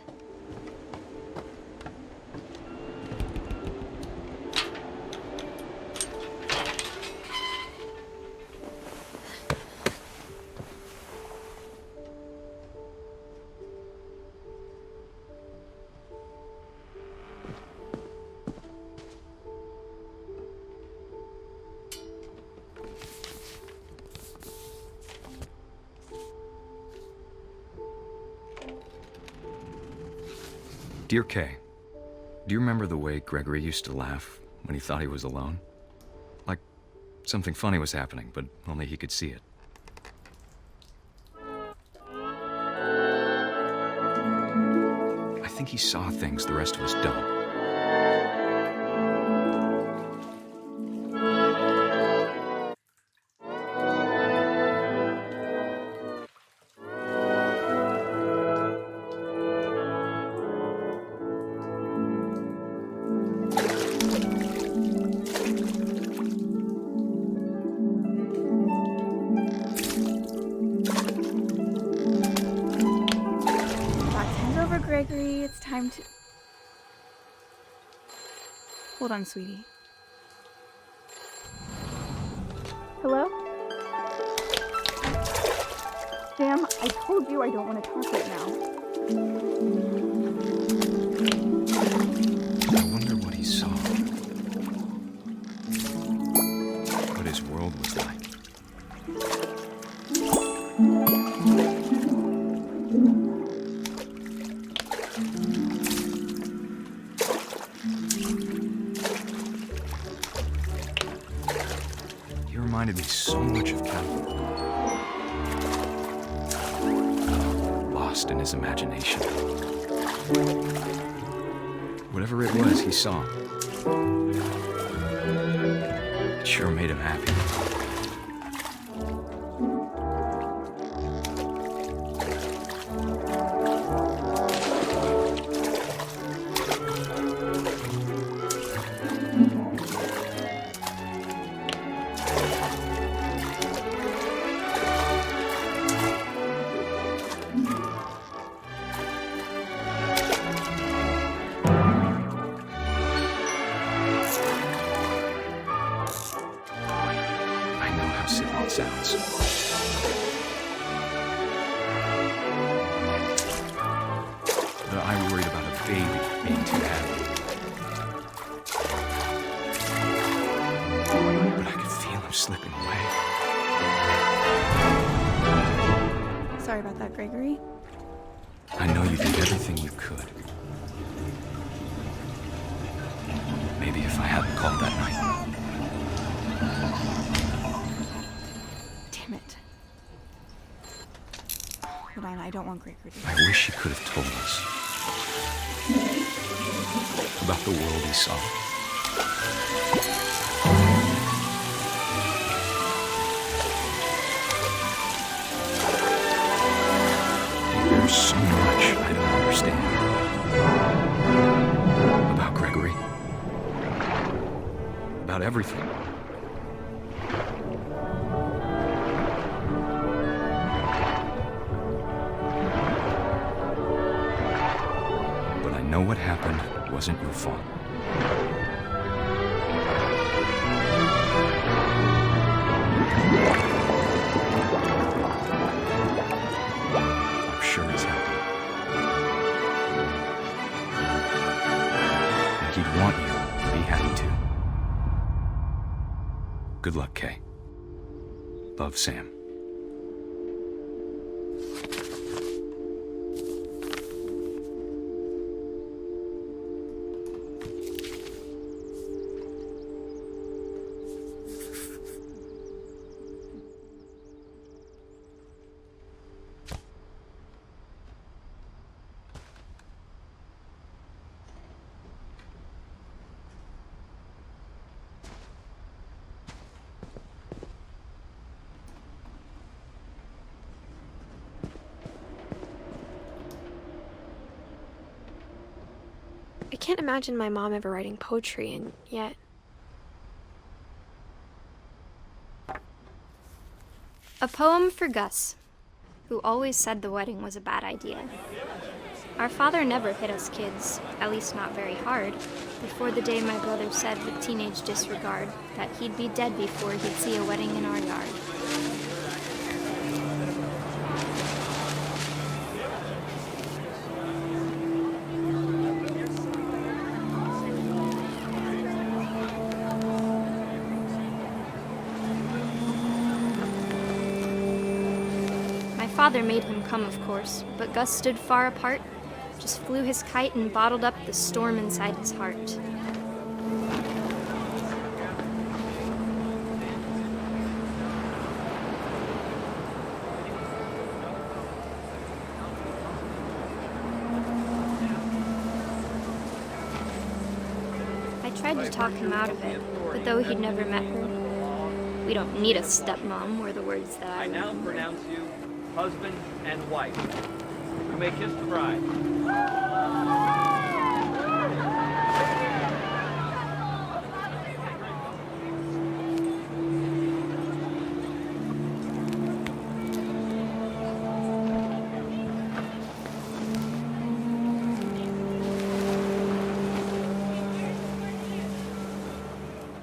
Dear Kay, do you remember the way Gregory used to laugh when he thought he was alone? Like something funny was happening, but only he could see it. I think he saw things the rest of us don't. Gregory, it's time to... Hold on, sweetie. Hello? Sam, I told you I don't want to talk right now. I wonder what he saw. this world was like. He reminded me so much of Calvin. Lost in his imagination. Whatever it was he saw, it sure made him happy. Sounds. But I worried about a baby being too happy. But I could feel him slipping away. Sorry about that, Gregory. I know you did everything you could. Maybe if I hadn't called that night. I don't want Gregory to. I wish he could have told us about the world he saw. There's so much I don't understand about Gregory, about everything. Know what happened wasn't your fault. I'm sure he's happy. And he'd want you to be happy too. Good luck, Kay. Love, Sam. I can't imagine my mom ever writing poetry, and yet... A poem for Gus, who always said the wedding was a bad idea. Our father never hit us kids, at least not very hard, before the day my brother said with teenage disregard that he'd be dead before he'd see a wedding in our yard. Father made him come, of course, but Gus stood far apart, just flew his kite and bottled up the storm inside his heart. I tried to talk him out of it, but though he'd never met her, we don't need a stepmom were the words that I now remember. pronounce you husband and wife. You may kiss the bride.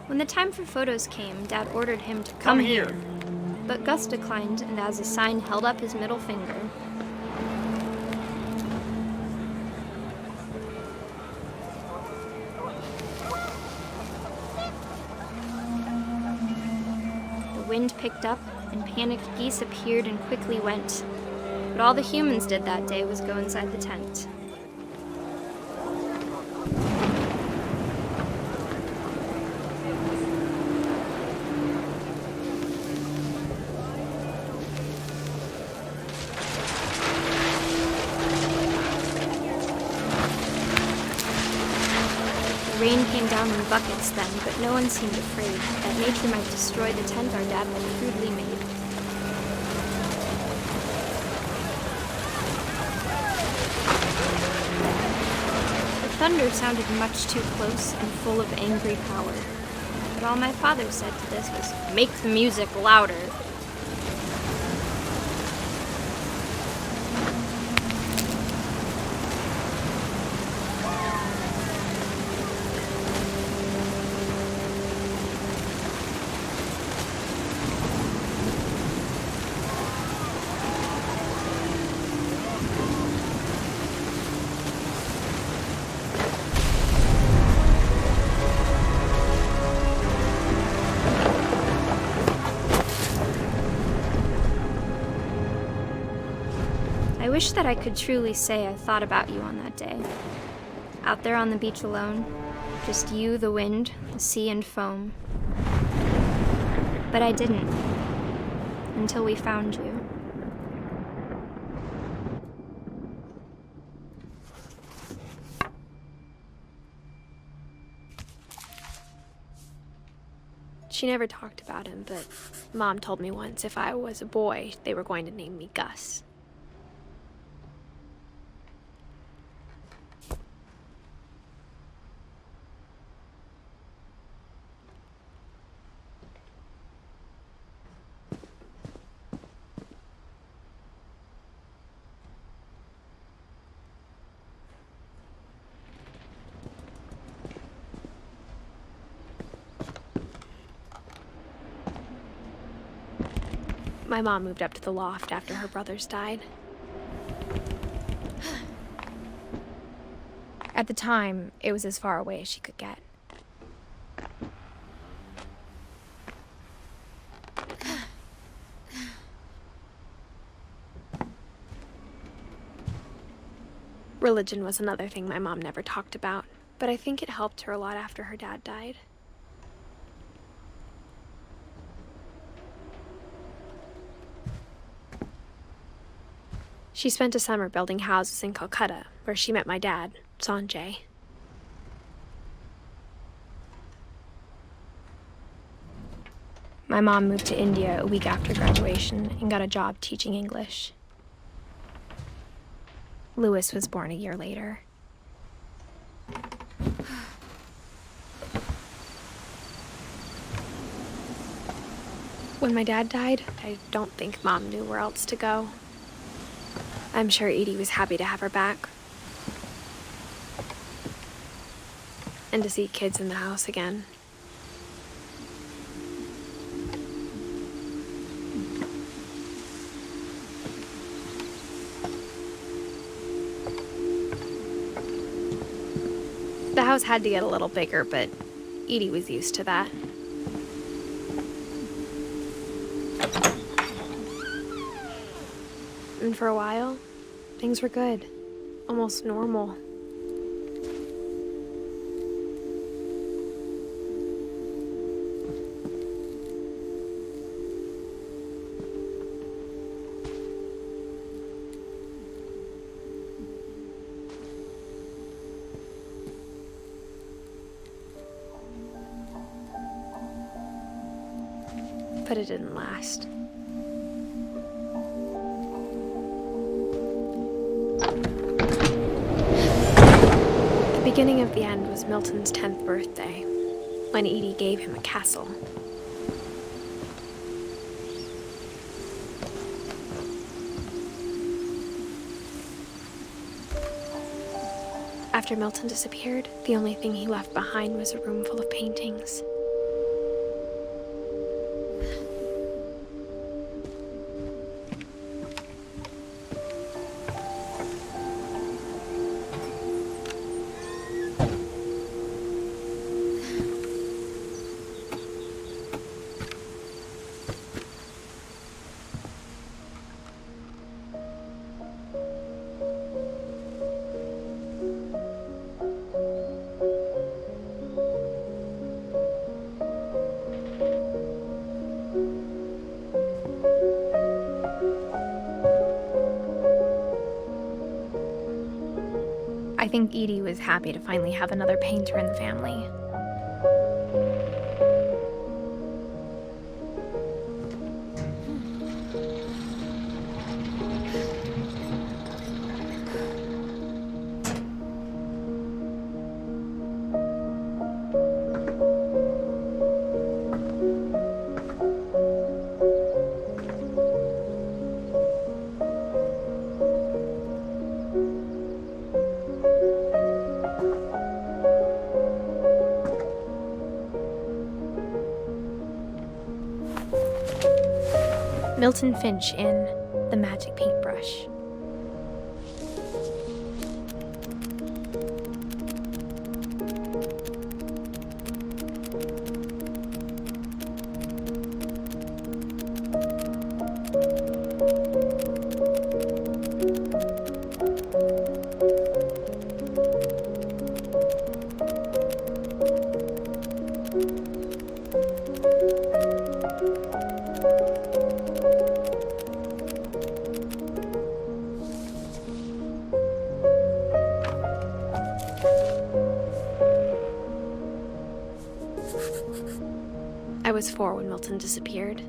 When the time for photos came, Dad ordered him to come here. But Gus declined, and as a sign held up his middle finger. wind picked up, and panicked geese appeared and quickly went. But all the humans did that day was go inside the tent. The rain came down in buckets then, but no one seemed afraid that nature might destroy the tent our dad had crudely made. The thunder sounded much too close and full of angry power. But all my father said to this was, "Make the music louder." I wish that I could truly say I thought about you on that day. Out there on the beach alone, just you, the wind, the sea, and foam. But I didn't, until we found you. She never talked about him, but Mom told me once if I was a boy, they were going to name me Gus. My mom moved up to the loft after her brothers died. At the time, it was as far away as she could get. Religion was another thing my mom never talked about, but I think it helped her a lot after her dad died. She spent a summer building houses in Calcutta, where she met my dad, Sanjay. My mom moved to India a week after graduation and got a job teaching English. Louis was born a year later. When my dad died, I don't think Mom knew where else to go. I'm sure Edie was happy to have her back. And to see kids in the house again. The house had to get a little bigger, but Edie was used to that. And for a while, things were good, almost normal. But it didn't last. The beginning of the end was Milton's 10th birthday, when Edie gave him a castle. After Milton disappeared, the only thing he left behind was a room full of paintings. I think Edie was happy to finally have another painter in the family. Milton Finch in The Magic Paintbrush. I was 4 when Milton disappeared.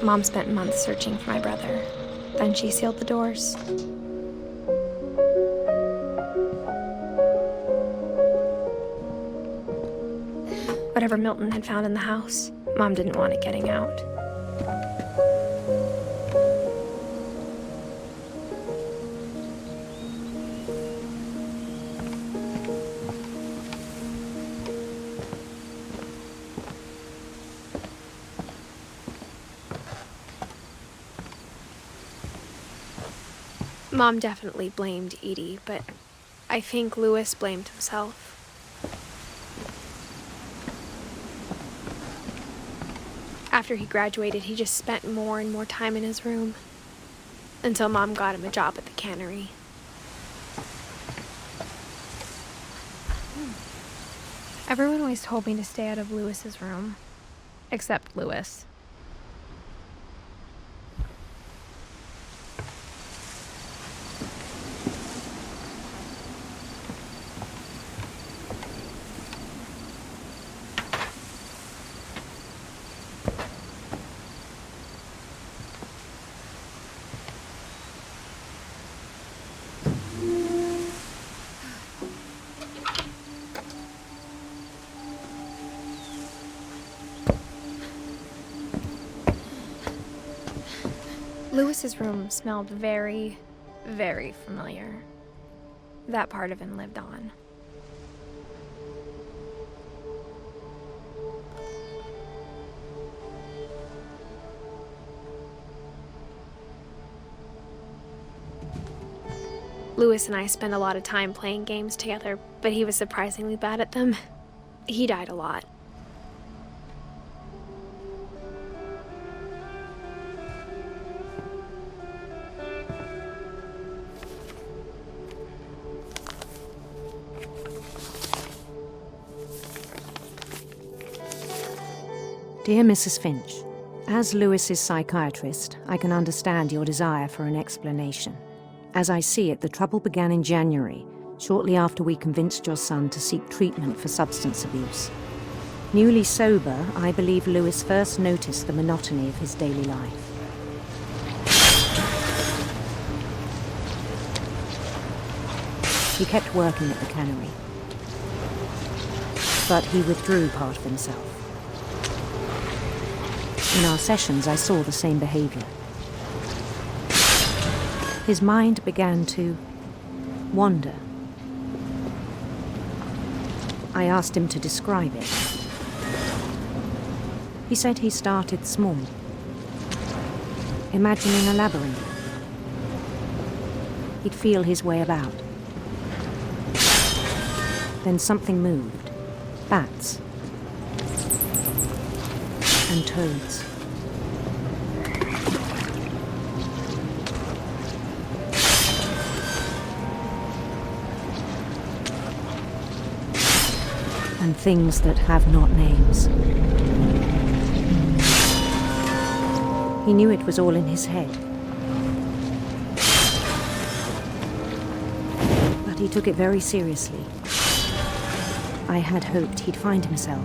Mom spent months searching for my brother. Then she sealed the doors. Whatever Milton had found in the house, Mom didn't want it getting out. Mom definitely blamed Edie, but I think Louis blamed himself. After he graduated, he just spent more and more time in his room, until Mom got him a job at the cannery. Everyone always told me to stay out of Louis's room, except Louis. Louis's room smelled very, very familiar. That part of him lived on. Louis and I spent a lot of time playing games together, but he was surprisingly bad at them. He died a lot. Dear Mrs. Finch, as Louis's psychiatrist, I can understand your desire for an explanation. As I see it, the trouble began in January, shortly after we convinced your son to seek treatment for substance abuse. Newly sober, I believe Louis first noticed the monotony of his daily life. He kept working at the cannery, but he withdrew part of himself. In our sessions, I saw the same behavior. His mind began to wander. I asked him to describe it. He said he started small, imagining a labyrinth. He'd feel his way about. Then something moved. Bats. And toads. and things that have not names. He knew it was all in his head. But he took it very seriously. I had hoped he'd find himself.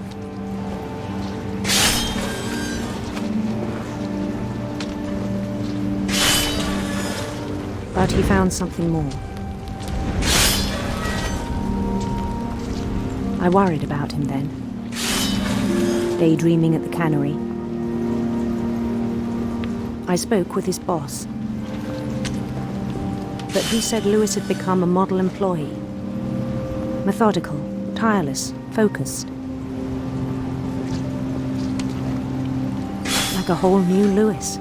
But he found something more. I worried about him then, daydreaming at the cannery. I spoke with his boss, but he said Lewis had become a model employee. Methodical, tireless, focused. Like a whole new Lewis.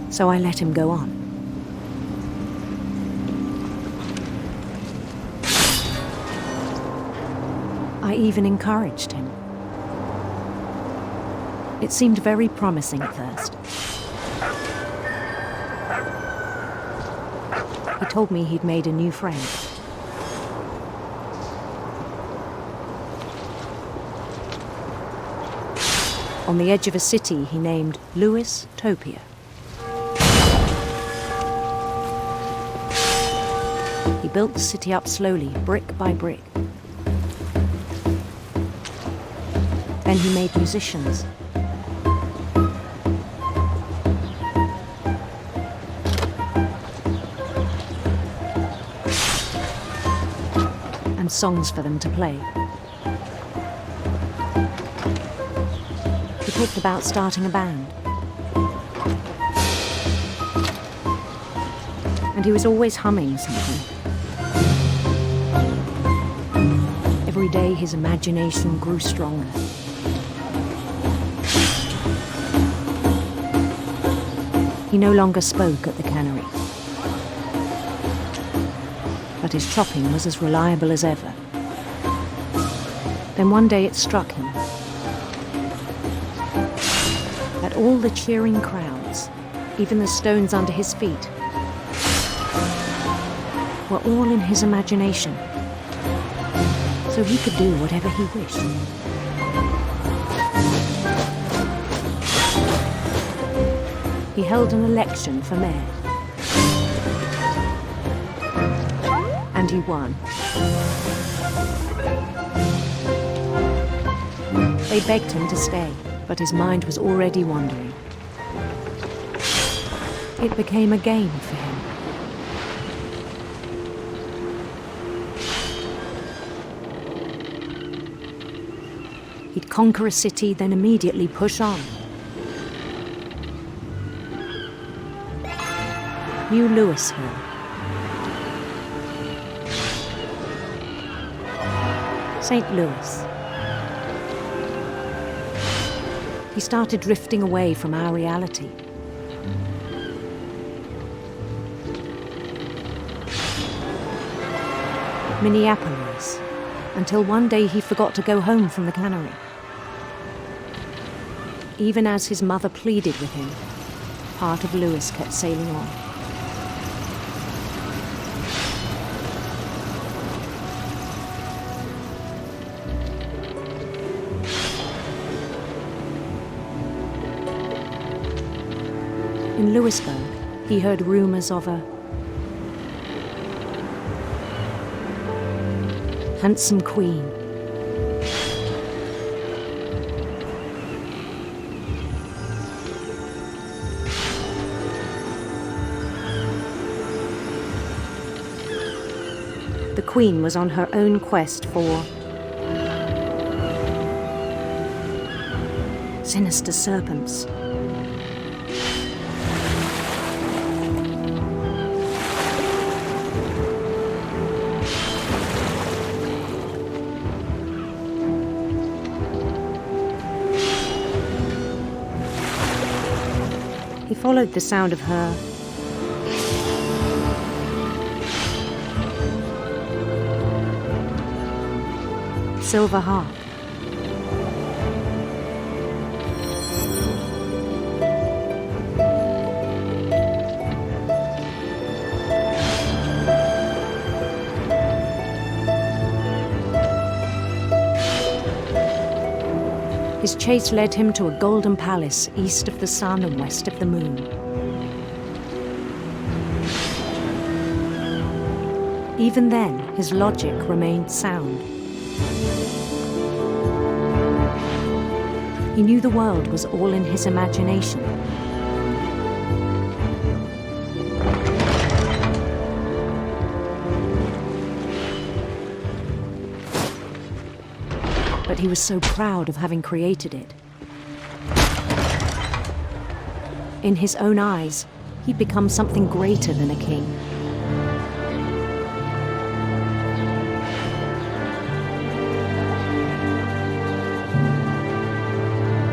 So I let him go on. I even encouraged him. It seemed very promising at first. He told me he'd made a new friend. On the edge of a city he named Lewis Topia. He built the city up slowly, brick by brick. Then he made musicians. And songs for them to play. He talked about starting a band. And he was always humming something. Every day his imagination grew stronger. He no longer spoke at the cannery. But his chopping was as reliable as ever. Then one day it struck him that all the cheering crowds, even the stones under his feet, were all in his imagination. So he could do whatever he wished. He held an election for mayor. And he won. They begged him to stay, but his mind was already wandering. It became a game for him. He'd conquer a city, then immediately push on. New Louisville. St. Louis. He started drifting away from our reality. Minneapolis, until one day he forgot to go home from the cannery. Even as his mother pleaded with him, part of Lewis kept sailing on. In Louisburg, he heard rumors of a handsome queen. The queen was on her own quest for sinister serpents. He followed the sound of her silver harp. His chase led him to a golden palace east of the sun and west of the moon. Even then, his logic remained sound. He knew the world was all in his imagination. But he was so proud of having created it. In his own eyes, he'd become something greater than a king.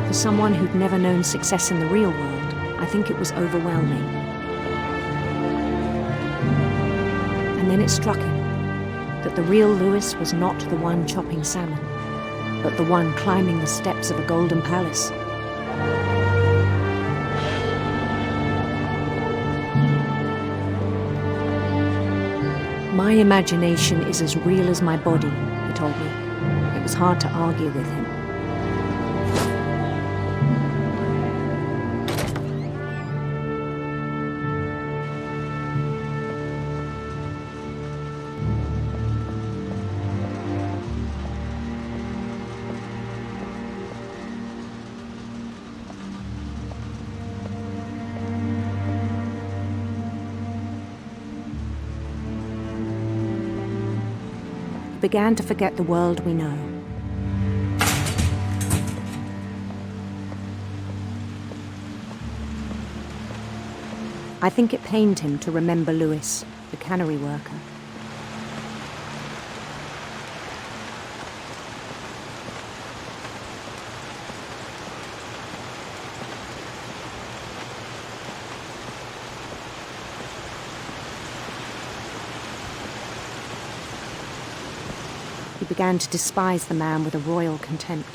For someone who'd never known success in the real world, I think it was overwhelming. And then it struck him that the real Lewis was not the one chopping salmon, but the one climbing the steps of a golden palace. My imagination is as real as my body, he told me. It was hard to argue with him. Began to forget the world we know. I think it pained him to remember Lewis, the cannery worker. He began to despise the man with a royal contempt.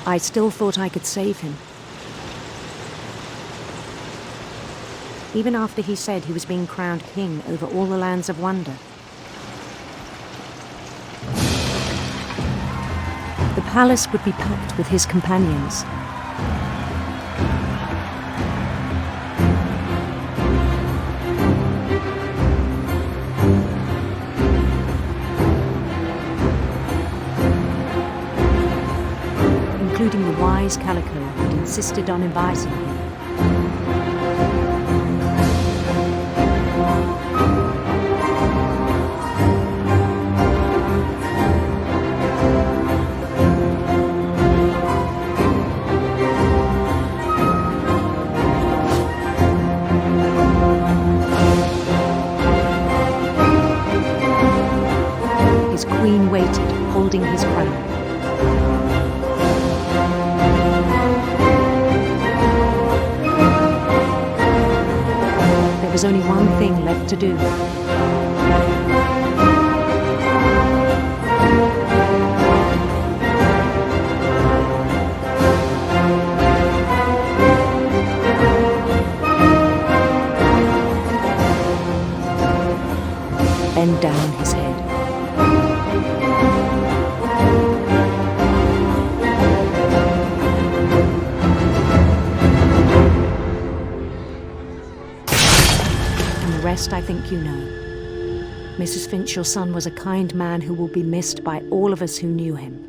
I still thought I could save him. Even after he said he was being crowned king over all the lands of wonder. The palace would be packed with his companions. Including the wise Calico who had insisted on inviting him. His queen waited, holding his crown. There was only one thing left to do. Bend down his head. I think you know. Mrs. Finch, your son was a kind man who will be missed by all of us who knew him.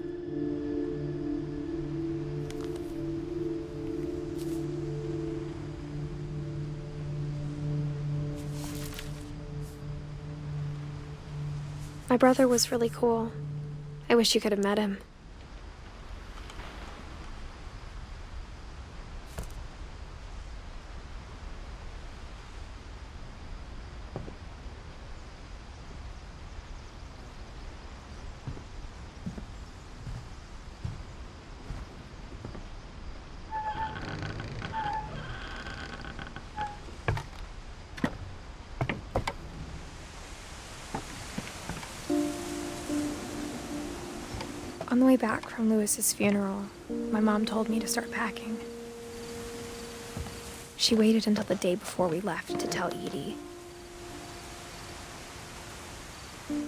My brother was really cool. I wish you could have met him. On the way back from Lewis's funeral, my mom told me to start packing. She waited until the day before we left to tell Edie.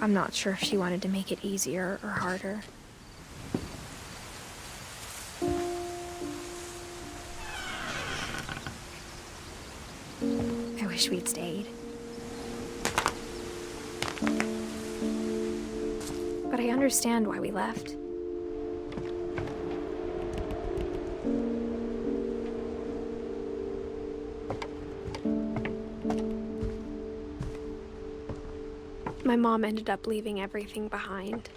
I'm not sure if she wanted to make it easier or harder. I wish we'd stayed. But I understand why we left. My mom ended up leaving everything behind.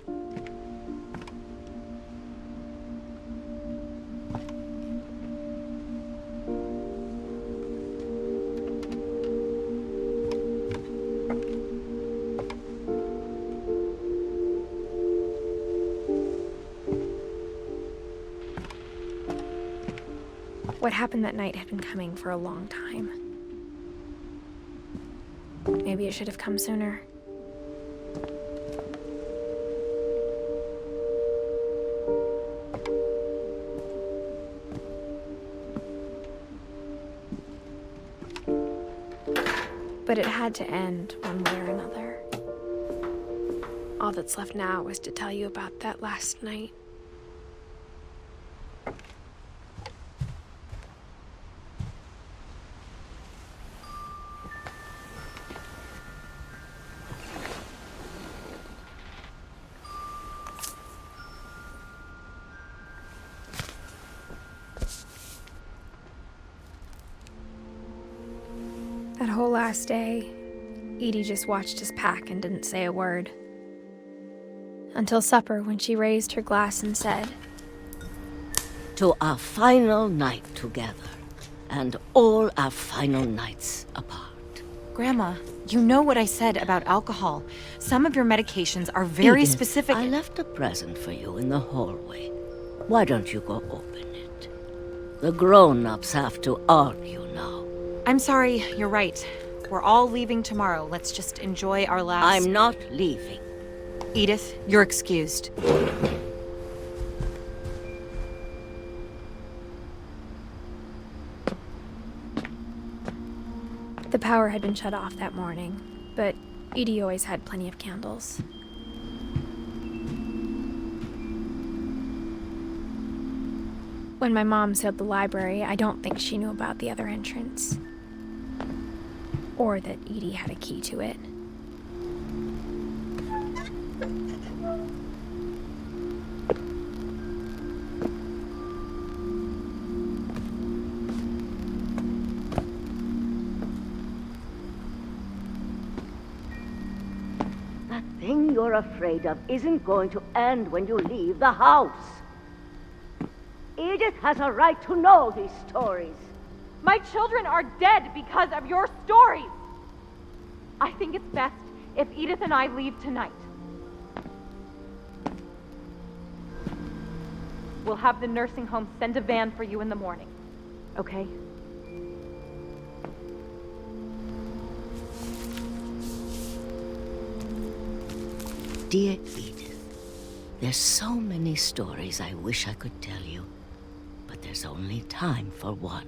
What happened that night had been coming for a long time. Maybe it should have come sooner. But it had to end one way or another. All that's left now is to tell you about that last night. That whole last day, Edie just watched us pack and didn't say a word. Until supper, when she raised her glass and said, "To our final night together, and all our final nights apart." Grandma, you know what I said about alcohol. Some of your medications are very Edith, specific. I left a present for you in the hallway. Why don't you go open it? The grown-ups have to argue now. I'm sorry, you're right. We're all leaving tomorrow. Let's just enjoy our last... I'm not leaving. Edith, you're excused. The power had been shut off that morning, but Edie always had plenty of candles. When my mom sealed the library, I don't think she knew about the other entrance. Or that Edie had a key to it. That thing you're afraid of isn't going to end when you leave the house. Edith has a right to know these stories. My children are dead because of your stories. I think it's best if Edith and I leave tonight. We'll have the nursing home send a van for you in the morning, okay? Dear Edith, there's so many stories I wish I could tell you, but there's only time for one.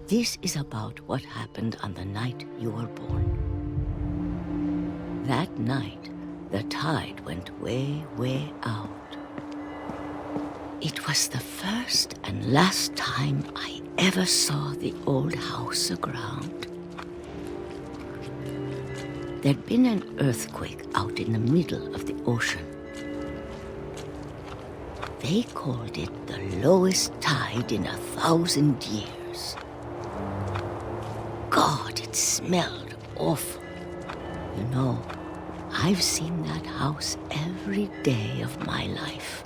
This is about what happened on the night you were born. That night, the tide went way, way out. It was the first and last time I ever saw the old house aground. There'd been an earthquake out in the middle of the ocean. They called it the lowest tide in 1,000 years. God, it smelled awful. You know, I've seen that house every day of my life.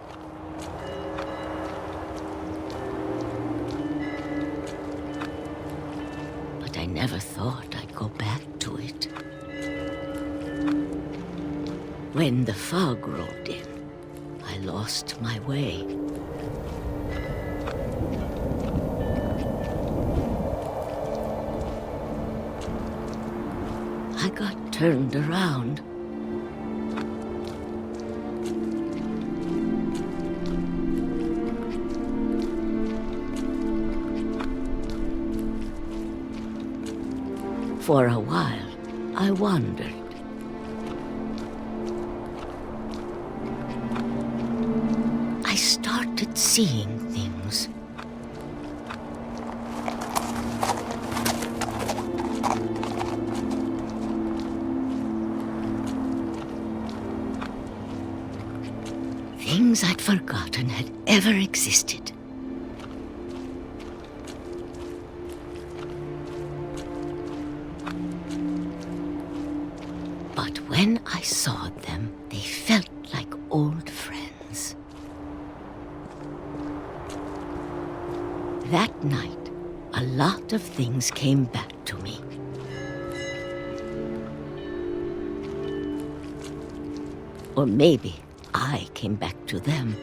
But I never thought I'd go back to it. When the fog rolled in, I lost my way. I got turned around. For a while, I wondered. I started seeing things. Things I'd forgotten had ever existed. But when I saw them, they felt like old friends. That night, a lot of things came back to me. Or maybe I came back to them.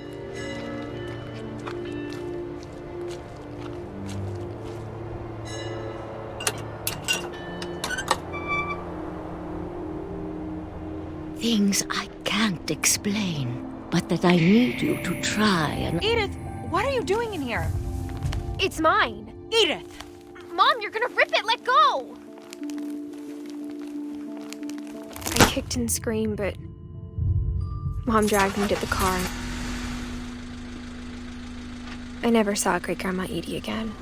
Things I can't explain, but that I need you to try and... Edith, what are you doing in here? It's mine. Edith! Mom, you're gonna rip it! Let go! I kicked and screamed, but Mom dragged me to the car. I never saw Great-Grandma Edie again.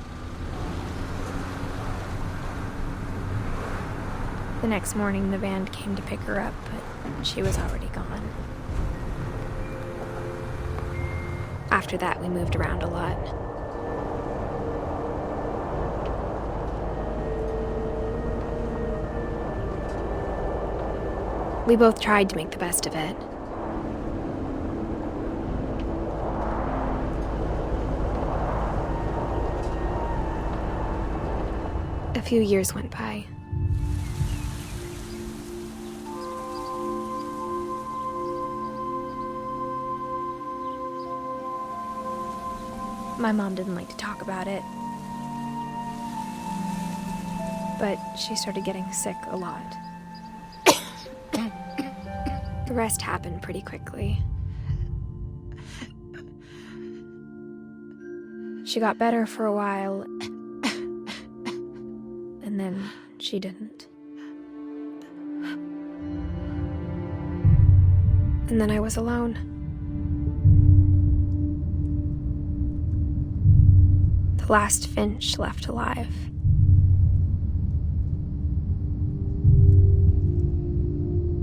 The next morning, the band came to pick her up, but she was already gone. After that, we moved around a lot. We both tried to make the best of it. A few years went by. My mom didn't like to talk about it, but she started getting sick a lot. The rest happened pretty quickly. She got better for a while, and then she didn't. And then I was alone. The last Finch left alive.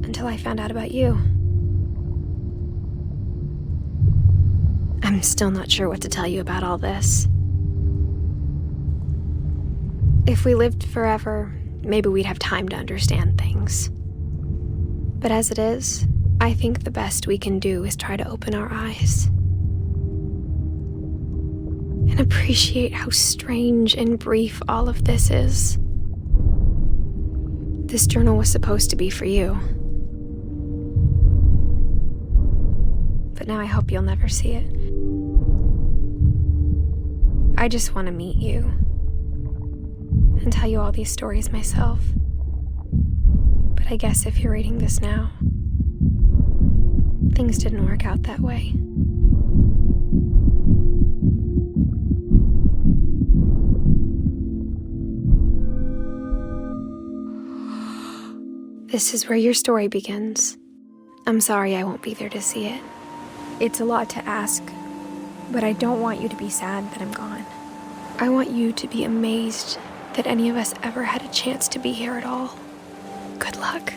Until I found out about you. I'm still not sure what to tell you about all this. If we lived forever, maybe we'd have time to understand things. But as it is, I think the best we can do is try to open our eyes. And appreciate how strange and brief all of this is. This journal was supposed to be for you. But now I hope you'll never see it. I just want to meet you and tell you all these stories myself. But I guess if you're reading this now, things didn't work out that way. This is where your story begins. I'm sorry I won't be there to see it. It's a lot to ask, but I don't want you to be sad that I'm gone. I want you to be amazed that any of us ever had a chance to be here at all. Good luck.